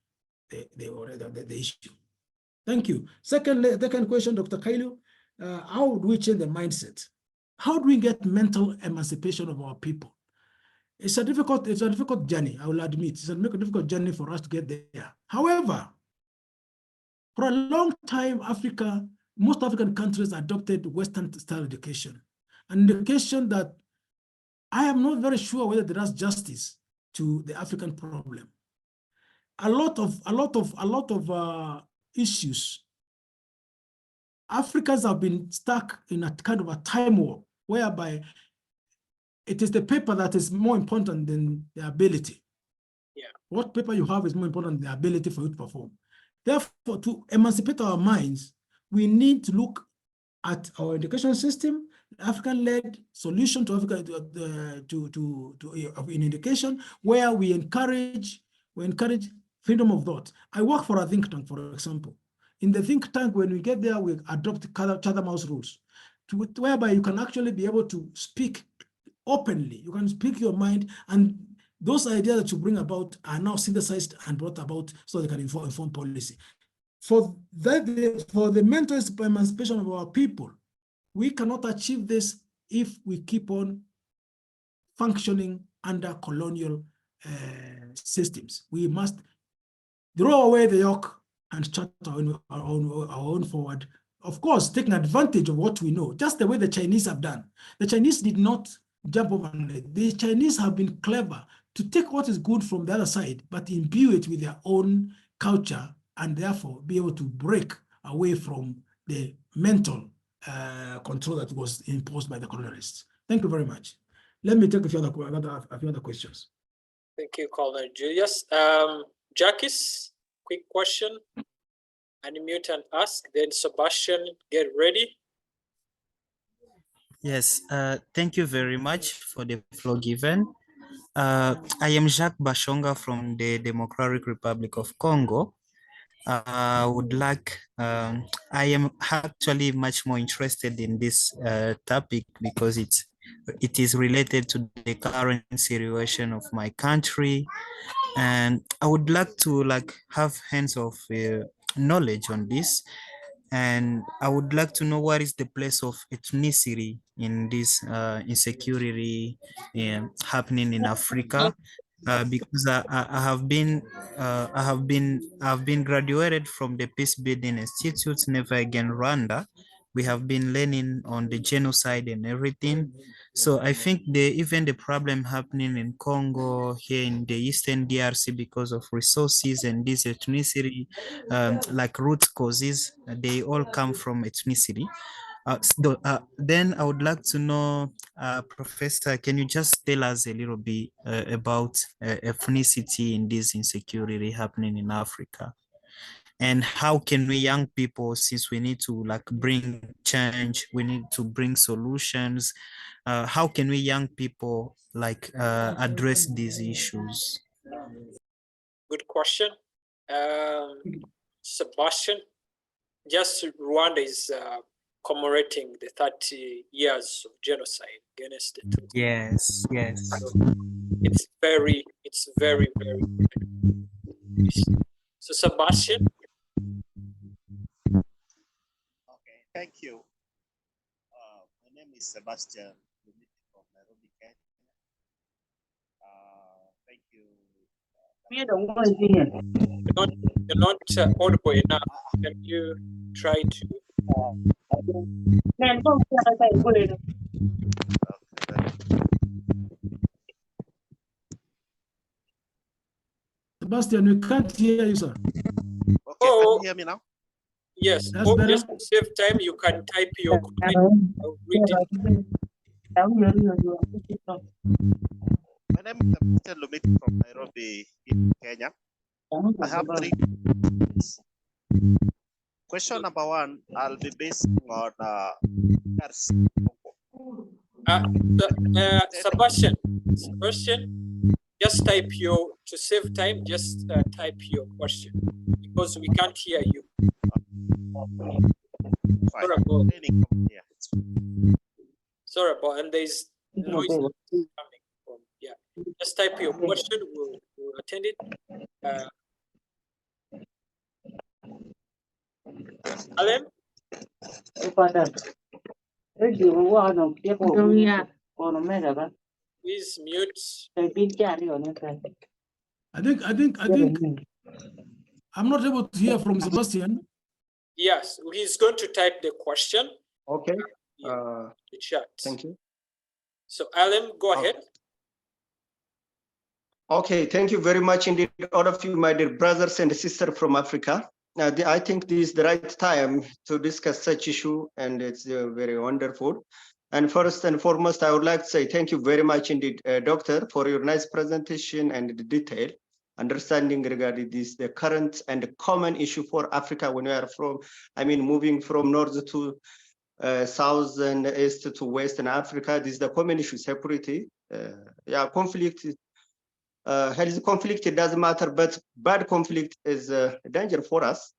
issue. Thank you. Second question, Dr. Kailu, how would we change the mindset? How do we get mental emancipation of our people? It's a difficult journey, I will admit. It's a difficult journey for us to get there. However, for a long time, most African countries adopted Western style education, an education that I am not very sure whether there is justice to the African problem. A lot of issues. Africans have been stuck in a kind of a time warp whereby it is the paper that is more important than the ability. Yeah. What paper you have is more important than the ability for you to perform. Therefore, to emancipate our minds, we need to look at our education system, African-led solution to Africa in education, where we encourage freedom of thought. I work for a think tank, for example. In the think tank, when we get there, we adopt Chatham House rules, whereby you can actually be able to speak openly. You can speak your mind, and those ideas that you bring about are now synthesized and brought about so they can inform policy. For the mental emancipation of our people, we cannot achieve this if we keep on functioning under colonial systems. We must throw away the yoke and chart our own forward of course, taking advantage of what we know, just the way the Chinese have done. The Chinese did not jump over it. The Chinese have been clever to take what is good from the other side, but imbue it with their own culture and therefore be able to break away from the mental control that was imposed by the colonialists. Thank you very much. Let me take a few other questions. Thank you, Colonel Julius. Jackie, quick question. Unmute and ask. Then Sebastian, get ready. Yes, thank you very much for the floor given. I am Jacques Bashonga from the Democratic Republic of Congo. I am actually much more interested in this topic because it is related to the current situation of my country, and I would like to have hands of knowledge on this. And I would like to know what is the place of ethnicity in this insecurity happening in Africa, because I've been graduated from the Peace Building Institute, Never Again Rwanda. We have been learning on the genocide and everything. So I think even the problem happening in Congo, here in the Eastern DRC, because of resources and this ethnicity, like root causes, they all come from ethnicity. Then I would like to know, Professor, can you just tell us a little bit about ethnicity in this insecurity happening in Africa? And how can we young people, since we need to bring change, we need to bring solutions, how can we young people address these issues? Good question. Sebastian, just Rwanda is commemorating the 30 years of genocide against the Tutsi. Yes. So it's very. So Sebastian. Okay, thank you. My name is Sebastian from Nairobi, Kenya. Thank you. You're not audible enough. Can you try to? Sebastian, we can't hear you, sir. Okay, can you hear me now? Yes. That's Or better. just to save time, you can type your comment. I'll read it. My name is Sebastian Lumiti from Nairobi, in Kenya. I have 3 questions. Question number 1, I'll be basing on Sebastian, just type to save time, just type your question because we can't hear you. Sorry about, and there's noise coming from, yeah. Just type your question, we'll attend it. Alan? Please mute. I think I'm not able to hear from Sebastian. Yes, he's going to type the question. Okay. The chat. Thank you. So Alan, go ahead. Okay, thank you very much indeed, all of you, my dear brothers and sisters from Africa. I think this is the right time to discuss such issue, and it's very wonderful. And first and foremost, I would like to say thank you very much indeed, Doctor, for your nice presentation and the detail understanding regarding this, the current and the common issue for Africa when we are moving from north to south and east to western Africa. This is the common issue, security. Conflict. Health conflict, it doesn't matter, but bad conflict is a danger for us.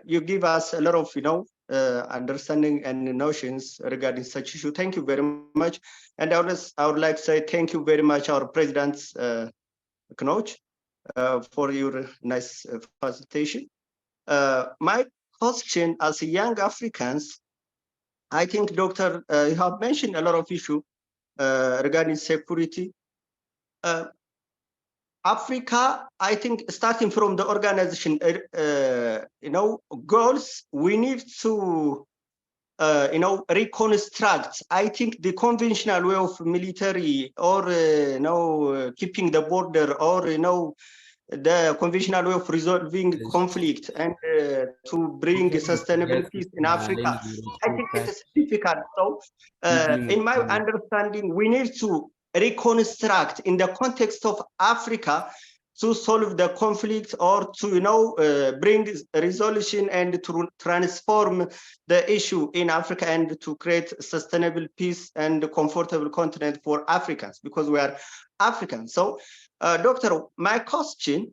You give us a lot of, understanding and notions regarding such issue. Thank you very much. And I would like to say thank you very much, our President Knoch, for your nice presentation. My question as young Africans, I think, Doctor, you have mentioned a lot of issue regarding security. Africa, I think, starting from the organization, goals, we need to, reconstruct. I think the conventional way of military, or keeping the border, or the conventional way of resolving conflict and to bring sustainable peace in Africa. I think it is difficult. So, in my understanding, we need to reconstruct in the context of Africa to solve the conflict, or to bring resolution and to transform the issue in Africa and to create sustainable peace and a comfortable continent for Africans, because we are Africans. So, Doctor, my question,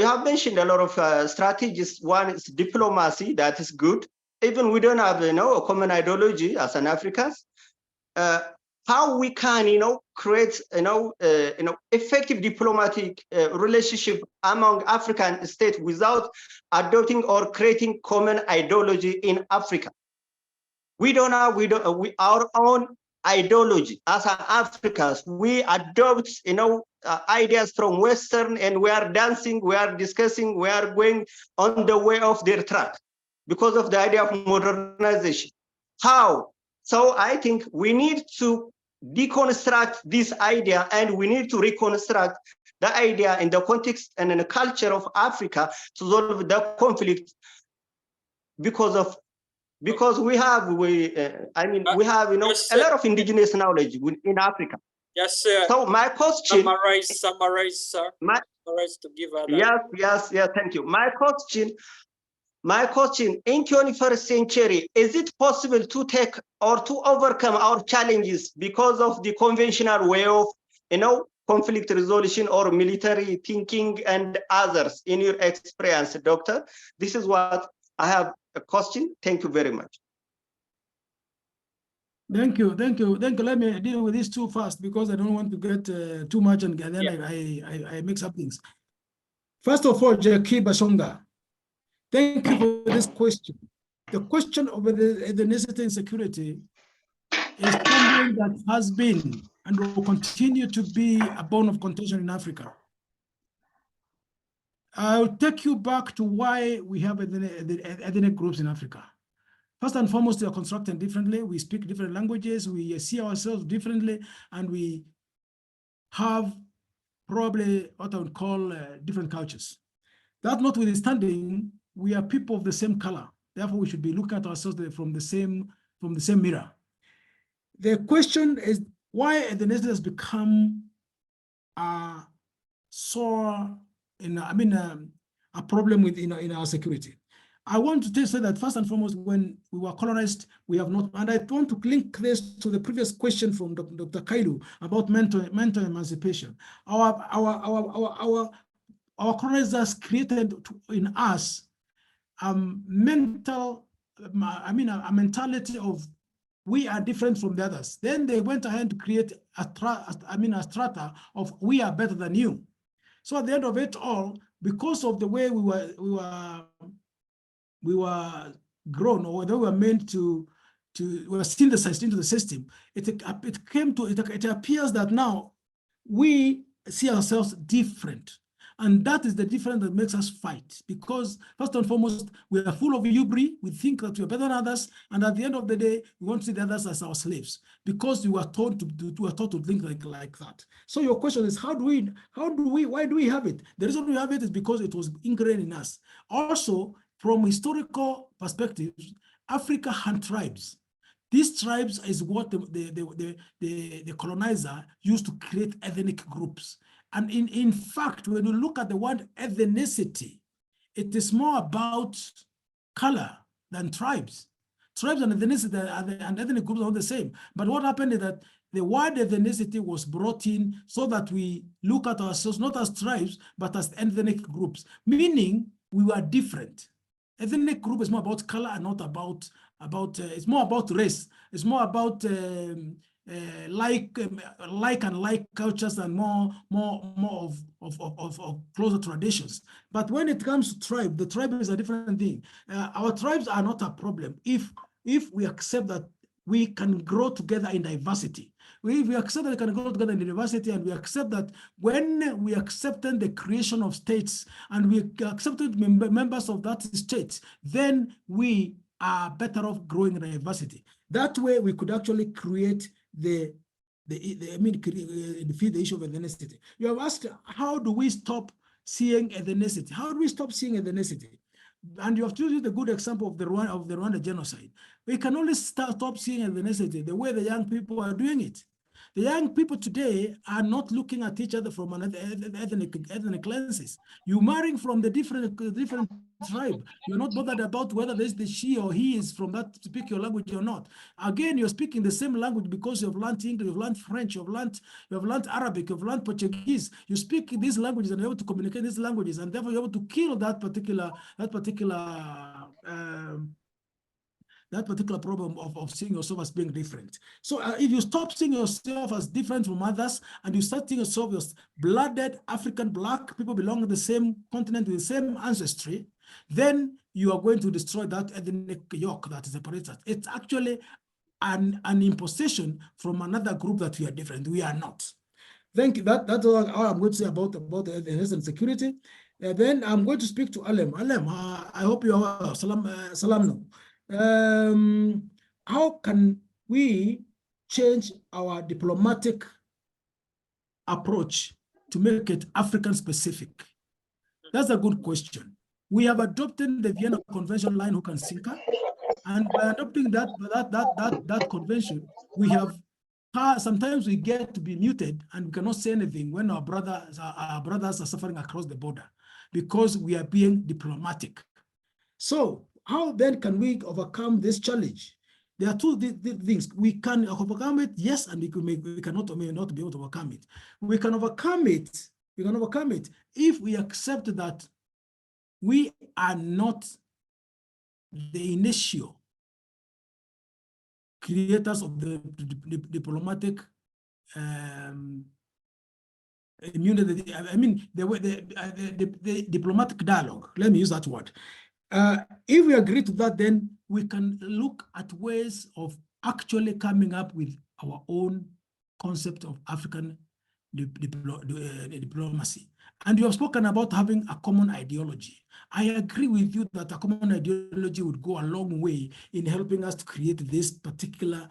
you have mentioned a lot of strategies. One is diplomacy, that is good. Even we don't have a common ideology as an Africans. How we can create effective diplomatic relationship among African states without adopting or creating common ideology in Africa. We don't have our own ideology as an Africans. We adopt ideas from Western, and we are dancing, we are discussing, we are going on the way of their track because of the idea of modernization. How? So I think we need to deconstruct this idea, and we need to reconstruct the idea in the context and in the culture of Africa to solve the conflict, because we have we have yes, a lot of indigenous knowledge in Africa. Yes, sir. So my question, summarize, sir. Summarize to give her yes, thank you. My question, in 21st century, is it possible to take or to overcome our challenges because of the conventional way of conflict resolution or military thinking and others, in your experience, Doctor? This is what I have a question. Thank you very much. Thank you. Let me deal with these two fast, because I don't want to get too much and then I mix up things. First of all, Jackie Basonga, thank you for this question. The question of the ethnicity and security is something that has been and will continue to be a bone of contention in Africa. I'll take you back to why we have ethnic groups in Africa. First and foremost, we are constructed differently. We speak different languages. We see ourselves differently, and we have probably what I would call different cultures. That notwithstanding, we are people of the same color. Therefore, we should be looking at ourselves from the same mirror. The question is why ethnicity has become a problem in our security. I want to say that first and foremost, when we were colonized, we have not, and I want to link this to the previous question from Dr. Kailu about mental emancipation. Our colonizers created in us a mentality of we are different from the others. Then they went ahead to create a strata of we are better than you. So at the end of it all, because of the way we were grown, or they were meant to were synthesized into the system, it appears that now we see ourselves different. And that is the difference that makes us fight, because first and foremost, we are full of hubris. We think that we are better than others, and at the end of the day, we want to see the others as our slaves, because we were taught to think like that. So your question is, why do we have it? The reason we have it is because it was ingrained in us. Also, from historical perspectives, Africa had tribes. These tribes is what the colonizer used to create ethnic groups. And in fact, when you look at the word ethnicity, it is more about color than tribes. Tribes and ethnicity and ethnic groups are the same. But what happened is that the word ethnicity was brought in so that we look at ourselves not as tribes, but as ethnic groups, meaning we were different. Ethnic group is more about color and not about it's more about race. It's more about like cultures and more of closer traditions. But when it comes to tribe, the tribe is a different thing. Our tribes are not a problem if we accept that we can grow together in diversity. We accept that we can grow together in diversity, and we accept that when we accepted the creation of states and we accepted members of that state, then we are better off growing in diversity. That way, we could actually create defeat the issue of ethnicity. You have asked, how do we stop seeing ethnicity? How do we stop seeing ethnicity? And you have chosen the good example of the Rwanda genocide. We can only stop seeing ethnicity the way the young people are doing it. The young people today are not looking at each other from an ethnic lenses. You're marrying from the different tribe. You're not bothered about whether there's the she or he is from that speak your language or not. Again, you're speaking the same language because you've learned English, you've learned French, you've learned Arabic, you've learned Portuguese. You speak these languages and you're able to communicate these languages, and therefore you're able to kill that particular problem of seeing yourself as being different. So if you stop seeing yourself as different from others and you start seeing yourself as blooded African Black people belong to the same continent with the same ancestry, then you are going to destroy that ethnic yoke that separates us. It's actually an imposition from another group that we are different. We are not. Thank you. That's all I'm going to say about the health and security. Then I'm going to speak to Alem. Alem, I hope you are salam no. How can we change our diplomatic approach to make it African specific? That's a good question. We have adopted the Vienna Convention line hook and sinker, and by adopting that convention, we have sometimes we get to be muted and we cannot say anything when our brothers are suffering across the border because we are being diplomatic. So how then can we overcome this challenge? There are two things. We can overcome it, yes, and we cannot be able to overcome it. We can overcome it. We can overcome it if we accept that we are not the initial creators of the diplomatic immunity. I mean, the diplomatic dialogue. Let me use that word. If we agree to that, then we can look at ways of actually coming up with our own concept of African diplomacy. And you have spoken about having a common ideology. I agree with you that a common ideology would go a long way in helping us to create this particular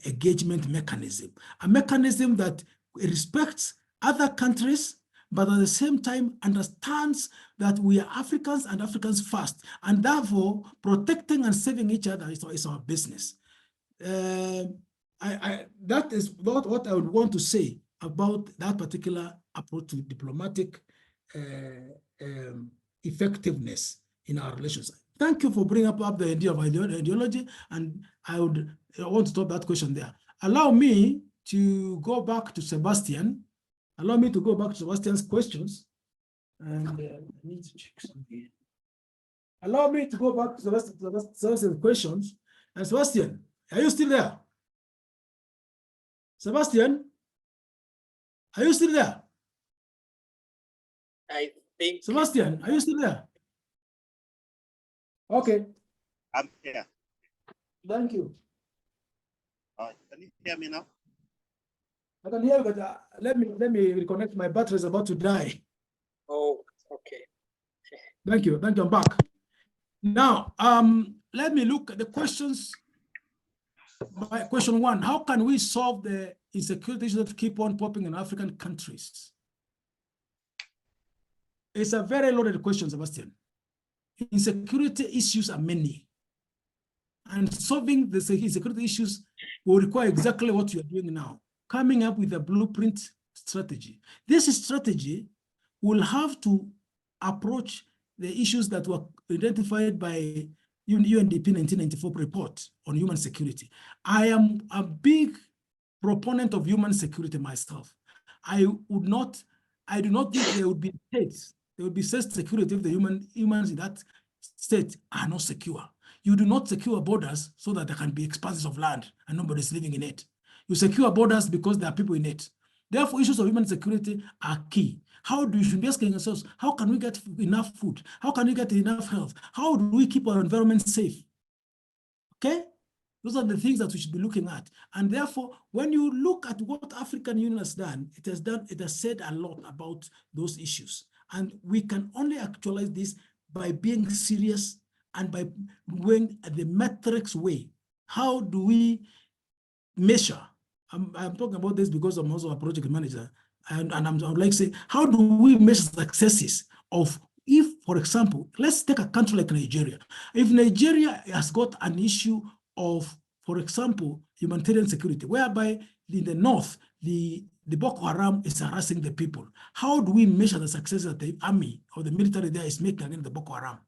engagement mechanism, a mechanism that respects other countries, but at the same time understands that we are Africans and Africans first, and therefore protecting and saving each other is our business. That is not what I would want to say about that particular approach to diplomatic effectiveness in our relations. Thank you for bringing up the idea of ideology, and I want to stop that question there. Allow me to go back to Sebastian. Allow me to go back to Sebastian's questions. And I need to check something. Allow me to go back to Sebastian's questions. And Sebastian, are you still there? Sebastian, are you still there? I think. Sebastian, are you still there? Okay. I'm here. Thank you. Can you hear me now? I can hear you, but let me reconnect. My battery is about to die. Oh, okay. Thank you. Thank you. I'm back. Now, let me look at the questions. Question one: how can we solve the insecurity issues that keep on popping in African countries? It's a very loaded question, Sebastian. Insecurity issues are many, and solving the insecurity issues will require exactly what you are doing now, coming up with a blueprint strategy. This strategy will have to approach the issues that were identified by UNDP 1994 report on human security. I am a big proponent of human security myself. I do not think there would be states. There would be security if the humans in that state are not secure. You do not secure borders so that there can be expanses of land and nobody's living in it. You secure borders because there are people in it. Therefore, issues of human security are key. How do you should be asking yourselves, how can we get enough food? How can we get enough health? How do we keep our environment safe? Okay? Those are the things that we should be looking at. And therefore, when you look at what African Union has done, it has said a lot about those issues. And we can only actualize this by being serious and by going the metrics way. How do we measure? I'm talking about this because I'm also a project manager. And I'm like saying, how do we measure successes of, if, for example, let's take a country like Nigeria. If Nigeria has got an issue of, for example, humanitarian security, whereby in the north, the Boko Haram is harassing the people, how do we measure the success that the army or the military there is making against the Boko Haram?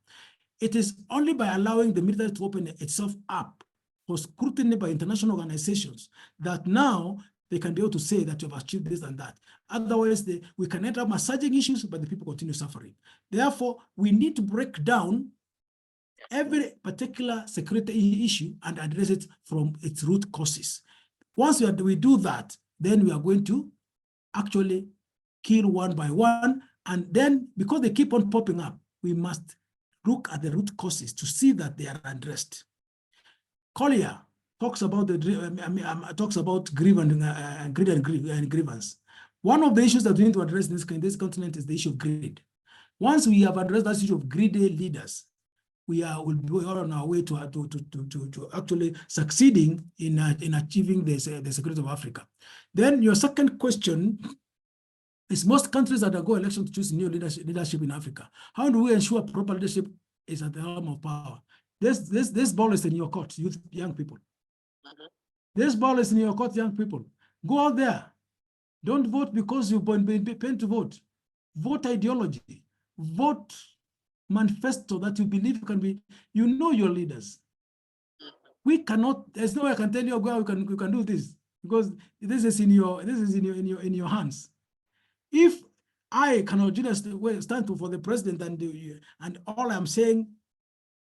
It is only by allowing the military to open itself up for scrutiny by international organizations that now they can be able to say that you have achieved this and that. Otherwise, we can end up massaging issues, but the people continue suffering. Therefore, we need to break down every particular security issue and address it from its root causes. Once we do that, then we are going to actually kill one by one. And then, because they keep on popping up, we must look at the root causes to see that they are addressed. Collier talks about talks about greed and grievance. One of the issues that we need to address in this continent is the issue of greed. Once we have addressed that issue of greedy leaders, will be on our way to actually succeeding in achieving the security of Africa. Then your second question is, most countries undergo election to choose new leadership in Africa. How do we ensure proper leadership is at the helm of power? This ball is in your court, young people. This ball is in your court, young people. Go out there. Don't vote because you've been paid to vote. Vote ideology. Vote manifesto that you believe can be, you know your leaders. We cannot, there's no way I can tell you, well, you can do this, because this is in your hands. If I cannot just stand for the president and all I'm saying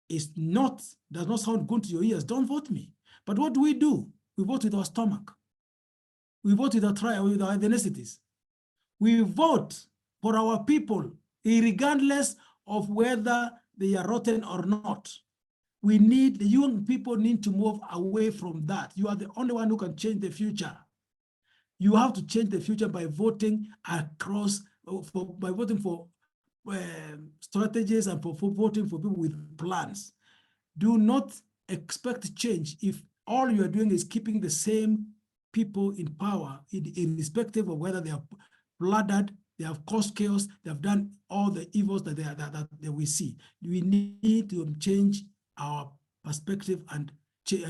does not sound good to your ears, don't vote me. But what do? We vote with our stomach. We vote with our ethnicities. We vote for our people, regardless of whether they are rotten or not. The young people need to move away from that. You are the only one who can change the future. You have to change the future by voting by voting for strategies and for voting for people with plans. Do not expect change if all you are doing is keeping the same people in power, irrespective of whether they are blooded, they have caused chaos, they have done all the evils that we see. We need to change our perspective and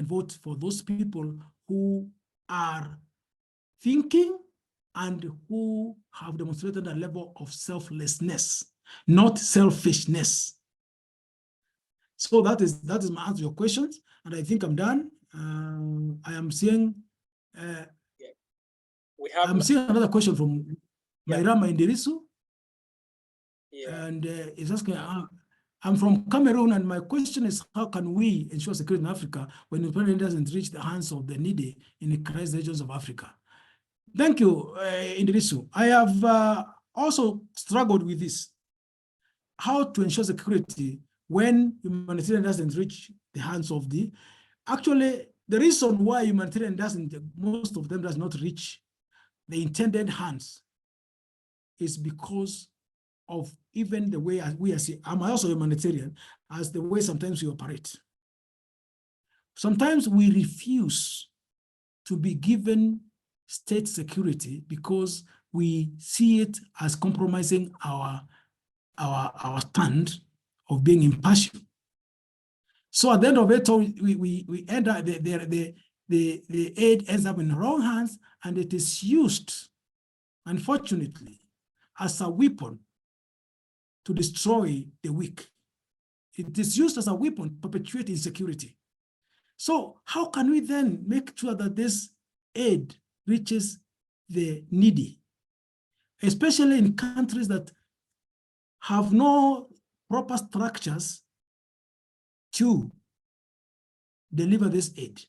vote for those people who are thinking and who have demonstrated a level of selflessness, not selfishness. So that is my answer to your questions, and I think I'm done. I am seeing. I'm seeing another question from Mairama Indirisu. And it's asking, I'm from Cameroon, and my question is, how can we ensure security in Africa when the president doesn't reach the hands of the needy in the crisis regions of Africa? Thank you, Indirisu. I have also struggled with this. How to ensure security when humanitarian doesn't reach the hands of the... Actually, the reason why humanitarian most of them does not reach the intended hands is because of even the way I'm also a humanitarian, as the way sometimes we operate. Sometimes we refuse to be given state security because we see it as compromising our stand of being impartial. So at the end of it, we end up, the aid ends up in the wrong hands, and it is used, unfortunately, as a weapon to destroy the weak. It is used as a weapon to perpetuate insecurity. So how can we then make sure that this aid reaches the needy, especially in countries that have no proper structures to deliver this aid?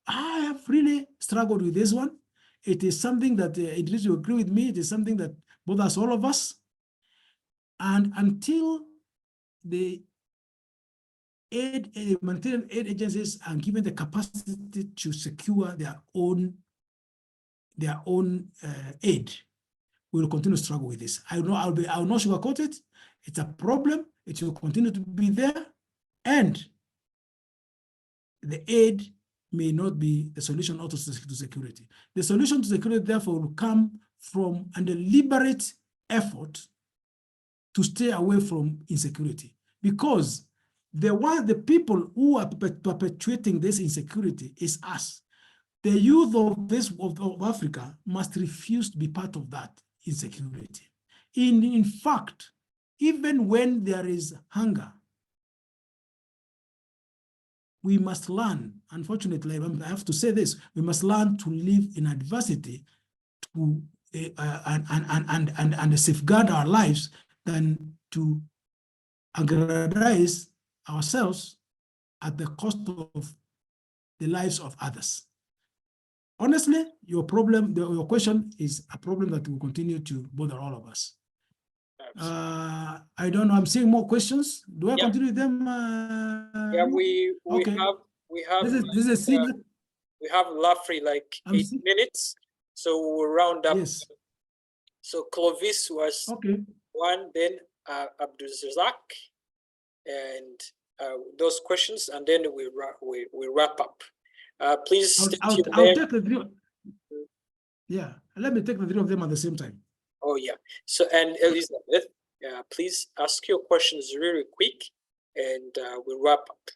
I have really struggled with this one. It is something that, you agree with me, it is something that bothers all of us. And until the humanitarian aid agencies are given the capacity to secure their own aid, we will continue to struggle with this. I will not sugarcoat it. It's a problem. It will continue to be there, and the aid may not be the solution also to security. The solution to security, therefore, will come from a deliberate effort to stay away from insecurity, because the people who are perpetuating this insecurity is us. The youth of Africa must refuse to be part of that insecurity. In fact, even when there is hunger, we must learn, unfortunately, I have to say this, we must learn to live in adversity to, and safeguard our lives than to aggrandize ourselves at the cost of the lives of others. Honestly, your question is a problem that will continue to bother all of us. I don't know, I'm seeing more questions. Do I continue with them? Yeah, we okay. have this is we have roughly like 8 minutes, so we'll round up. Yes. So Clovis was one, then Abdulrazak, and those questions, and then we wrap up. Please I'll take the three. Yeah, let me take the three of them at the same time. Oh yeah. So, and Elizabeth, please ask your questions really quick, and we'll wrap up.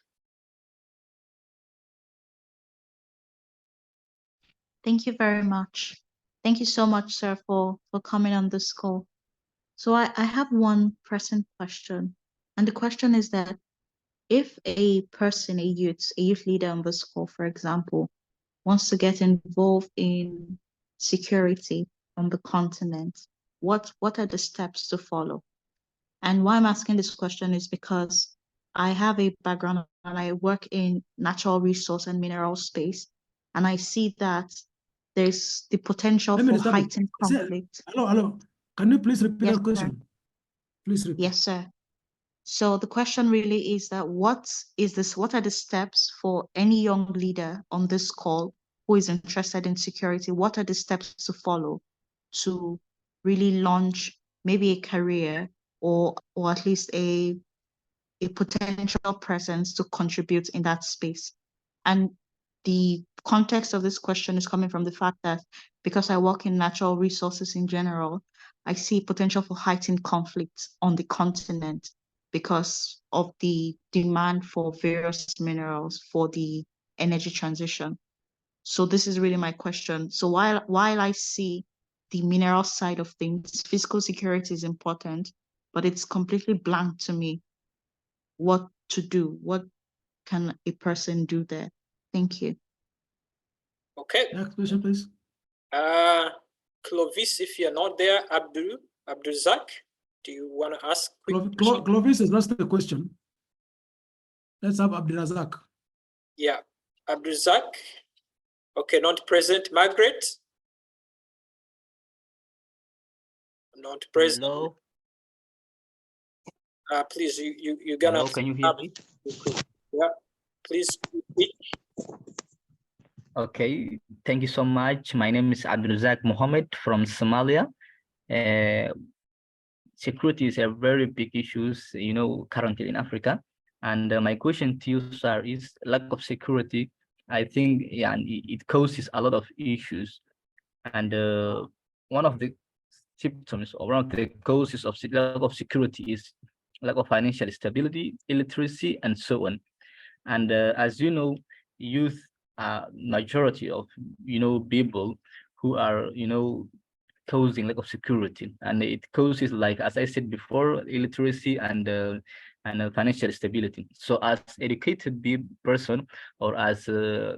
Thank you very much. Thank you so much, sir, for coming on this call. So I have one pressing question, and the question is that if a person, a youth leader on this call, for example, wants to get involved in security on the continent, what are the steps to follow? And why I'm asking this question is because I have a background and I work in natural resource and mineral space, and I see that there's the potential for heightened conflict. Hello. Can you please repeat that question? Sir. Please repeat. Yes, sir. So the question really is that what are the steps for any young leader on this call who is interested in security? What are the steps to follow to really launch maybe a career or at least a potential presence to contribute in that space? And the context of this question is coming from the fact that because I work in natural resources in general, I see potential for heightened conflict on the continent because of the demand for various minerals for the energy transition. So this is really my question. So while I see the mineral side of things, physical security is important, but it's completely blank to me what to do. What can a person do there? Thank you. Okay. Next question, please. Clovis, if you're not there, Abdulrazak, do you want to ask? Clovis has asked the question. Let's have Abdulrazak. Yeah, Abdulrazak. Okay, not present. Margaret? Not present. Hello. Please, you're gonna. Hello, can you hear me? Yeah, please speak. Okay, thank you so much. My name is Abdulrazak Mohammed from Somalia. Security is a very big issue, currently in Africa. And my question to you, sir, is lack of security. I think it causes a lot of issues. And one of the symptoms or one of the causes of lack of security is lack of financial stability, illiteracy, and so on. And as you know, youth are majority of people who are causing lack of security, and it causes, like as I said before, illiteracy and financial stability. So as educated person or as a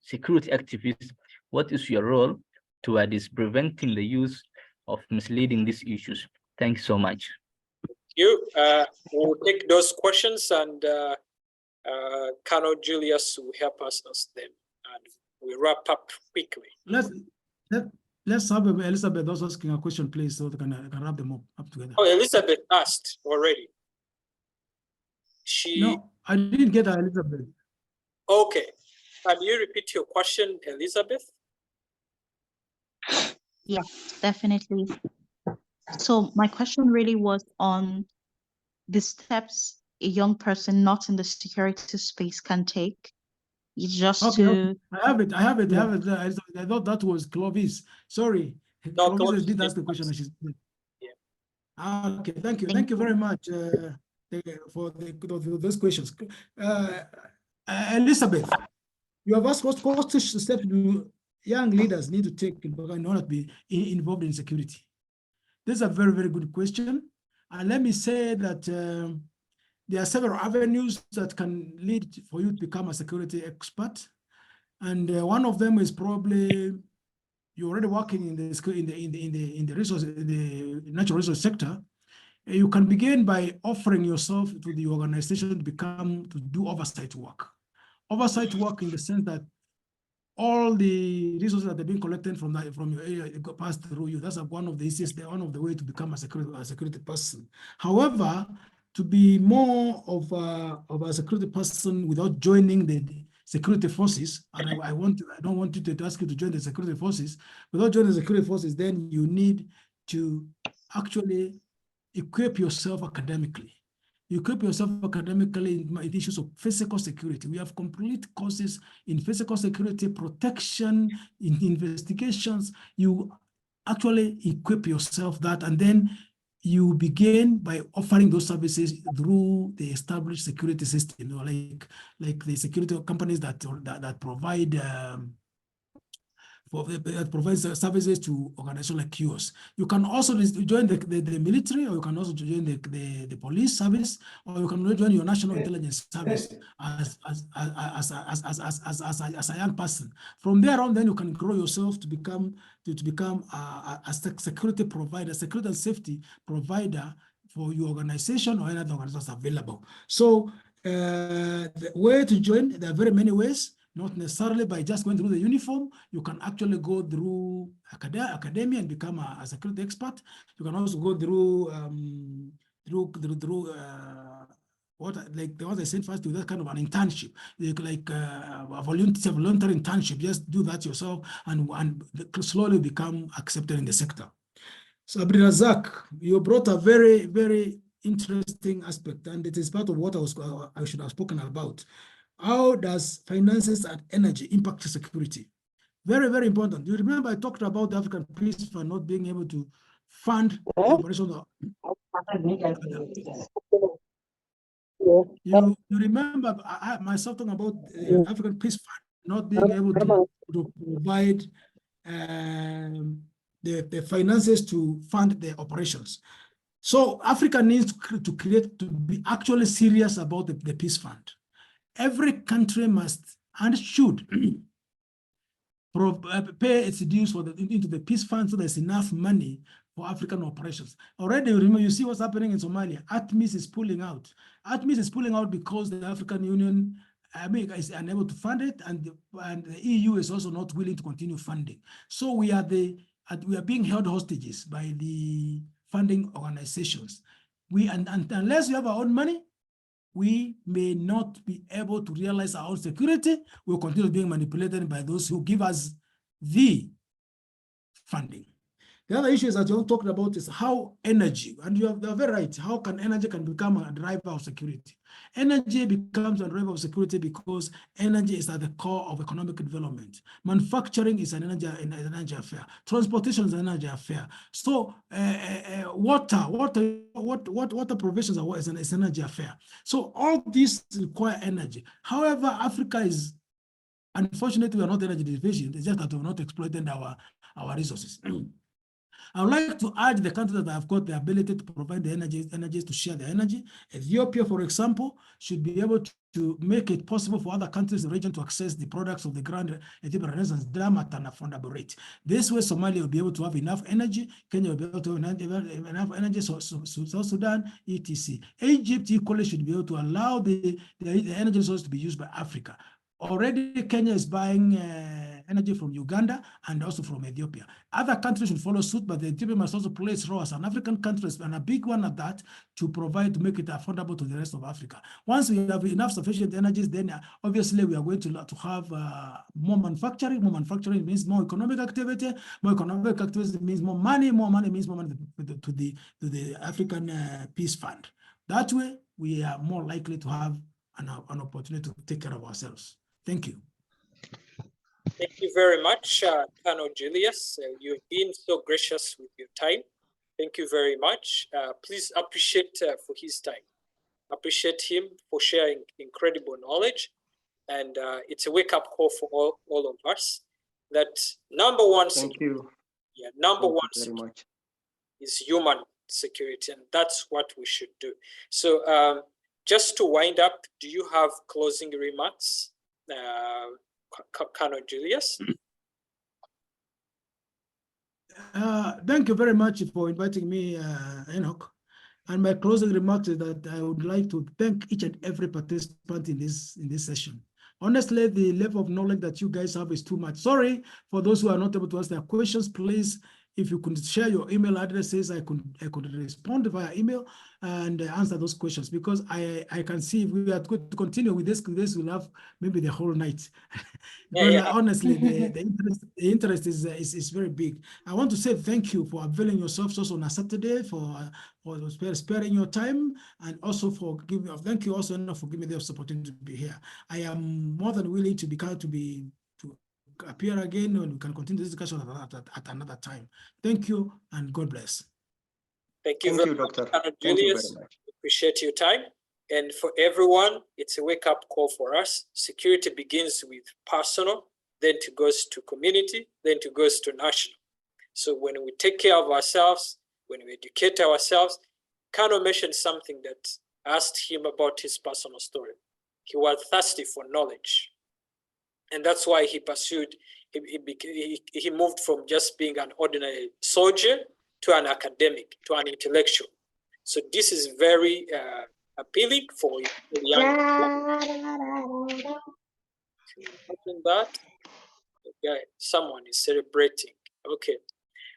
security activist, what is your role towards preventing the use of misleading these issues? Thank you so much. You will take those questions, and Colonel Julius will help us answer them, and we wrap up quickly. Let's have Elizabeth also asking a question, please, so they can wrap them up together. Oh, Elizabeth asked already. No, I didn't get Elizabeth. Okay. Can you repeat your question, Elizabeth? Yeah, definitely. So my question really was on the steps a young person not in the security space can take just Okay, to I have it. Yeah. I thought that was Clovis. Sorry, No, Clovis Clovis did did ask the question. ask. And Yeah. Okay, thank you. Thank Thank you very much for those questions. Elizabeth, you have asked what steps do young leaders need to take in order to be involved in security? This is a very, very good question. And let me say that there are several avenues that can lead for you to become a security expert. And one of them is probably you're already working in the resource, in the natural resource sector. You can begin by offering yourself to the organization to do oversight work. Oversight work in the sense that all the resources that have been collected from your area pass through you. That's one of the easiest, one of the way to become a security person. However, to be more of a security person without joining the security forces, and I don't want you to ask you to join the security forces. Without joining the security forces, then you need to actually equip yourself academically. You equip yourself academically in issues of physical security. We have complete courses in physical security, protection, in investigations. You actually equip yourself that, and then you begin by offering those services through the established security system, like the security companies that provide that provides services to organizations like yours. You can also join the military, or you can also join the police service, or you can join your national intelligence service as a young person. From there on, then you can grow yourself to become a security provider, security and safety provider for your organization or any other organizations available. So the way to join, there are very many ways. Not necessarily by just going through the uniform. You can actually go through academia and become a security expert. You can also go through what I said first, to that kind of an internship, like a voluntary internship. Just do that yourself and slowly become accepted in the sector. So Abdirazak, you brought a very, very interesting aspect, and it is part of what I should have spoken about. How does finances and energy impact security? Very, very important. You remember I talked about the African Peace Fund not being able to fund the operations of you remember myself talking about the African Peace Fund not being able to provide the finances to fund the operations. So Africa needs to be actually serious about the Peace Fund. Every country must and should pay its dues into the peace fund so there's enough money for African operations. Already, remember, you see what's happening in Somalia. ATMIS is pulling out. ATMIS is pulling out because the African Union, is unable to fund it, and the EU is also not willing to continue funding. So we are being held hostages by the funding organizations. And unless we have our own money, we may not be able to realize our own security. We'll continue being manipulated by those who give us the funding. The other issues that you talked about is how energy, and you're very right, how can energy become a driver of security? Energy becomes a driver of security because energy is at the core of economic development. Manufacturing is an energy affair. Transportation is an energy affair. So water provisions is an energy affair. So all these require energy. However, Africa is, unfortunately, we are not energy deficient. It's just that we're not exploiting our resources. I would like to urge the countries that have got the ability to provide the energies to share the energy. Ethiopia, for example, should be able to make it possible for other countries in the region to access the products of the Grand Ethiopian Renaissance Dam at an affordable rate. This way, Somalia will be able to have enough energy, Kenya will be able to have enough energy, so South Sudan, etc. Egypt equally should be able to allow the energy resources to be used by Africa. Already Kenya is buying energy from Uganda and also from Ethiopia. Other countries will follow suit, but Ethiopia must also play its role as an African country, and a big one at that, to make it affordable to the rest of Africa. Once we have enough sufficient energies, then obviously we are going to have more manufacturing. More manufacturing means more economic activity. More economic activity means more money. More money means more money to the African Peace Fund. That way, we are more likely to have an opportunity to take care of ourselves. Thank you. Thank you very much, Colonel Julius. You've been so gracious with your time. Thank you very much. Please appreciate for his time. Appreciate him for sharing incredible knowledge. And it's a wake-up call for all of us that number one, Thank you. Yeah, number Thank one you very much. is human security, and that's what we should do. So just to wind up, do you have closing remarks, Colonel Julius? Thank you very much for inviting me, Enoch. And my closing remarks is that I would like to thank each and every participant in this session. Honestly, the level of knowledge that you guys have is too much. Sorry for those who are not able to answer their questions. Please, if you could share your email addresses, I could respond via email and answer those questions, because I can see if we are going to continue with this we'll have maybe the whole night. Because honestly, the interest is very big. I want to say thank you for availing yourselves also on a Saturday, for sparing your time, and also for giving. Thank you also for giving me this opportunity to be here. I am more than willing to appear again, and we can continue this discussion at another time. Thank you, and God bless. Thank you, Doctor. Colonel Thank you Julius. very much. Appreciate your time. And for everyone, it's a wake-up call for us. Security begins with personal, then it goes to community, then it goes to national. So when we take care of ourselves, when we educate ourselves, Colonel mentioned something that asked him about his personal story. He was thirsty for knowledge. And that's why he pursued, he moved from just being an ordinary soldier to an academic, to an intellectual. So this is very appealing for young people. That, okay, someone is celebrating.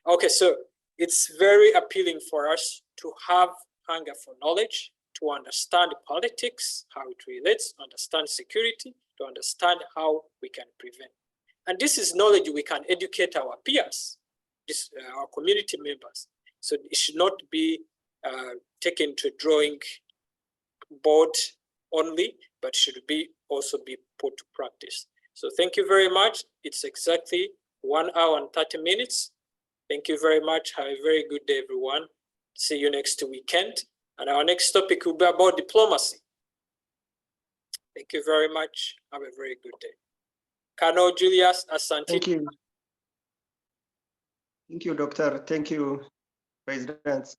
Okay, so it's very appealing for us to have hunger for knowledge, to understand politics, how it relates, understand security, to understand how we can prevent. And this is knowledge we can educate our peers, our community members. So it should not be taken to drawing board only, but should also be put to practice. So thank you very much. It's exactly 1 hour and 30 minutes. Thank you very much. Have a very good day, everyone. See you next weekend. And our next topic will be about diplomacy. Thank you very much. Have a very good day. Colonel Julius, Asante. Thank you. Thank you, Doctor. Thank you, President.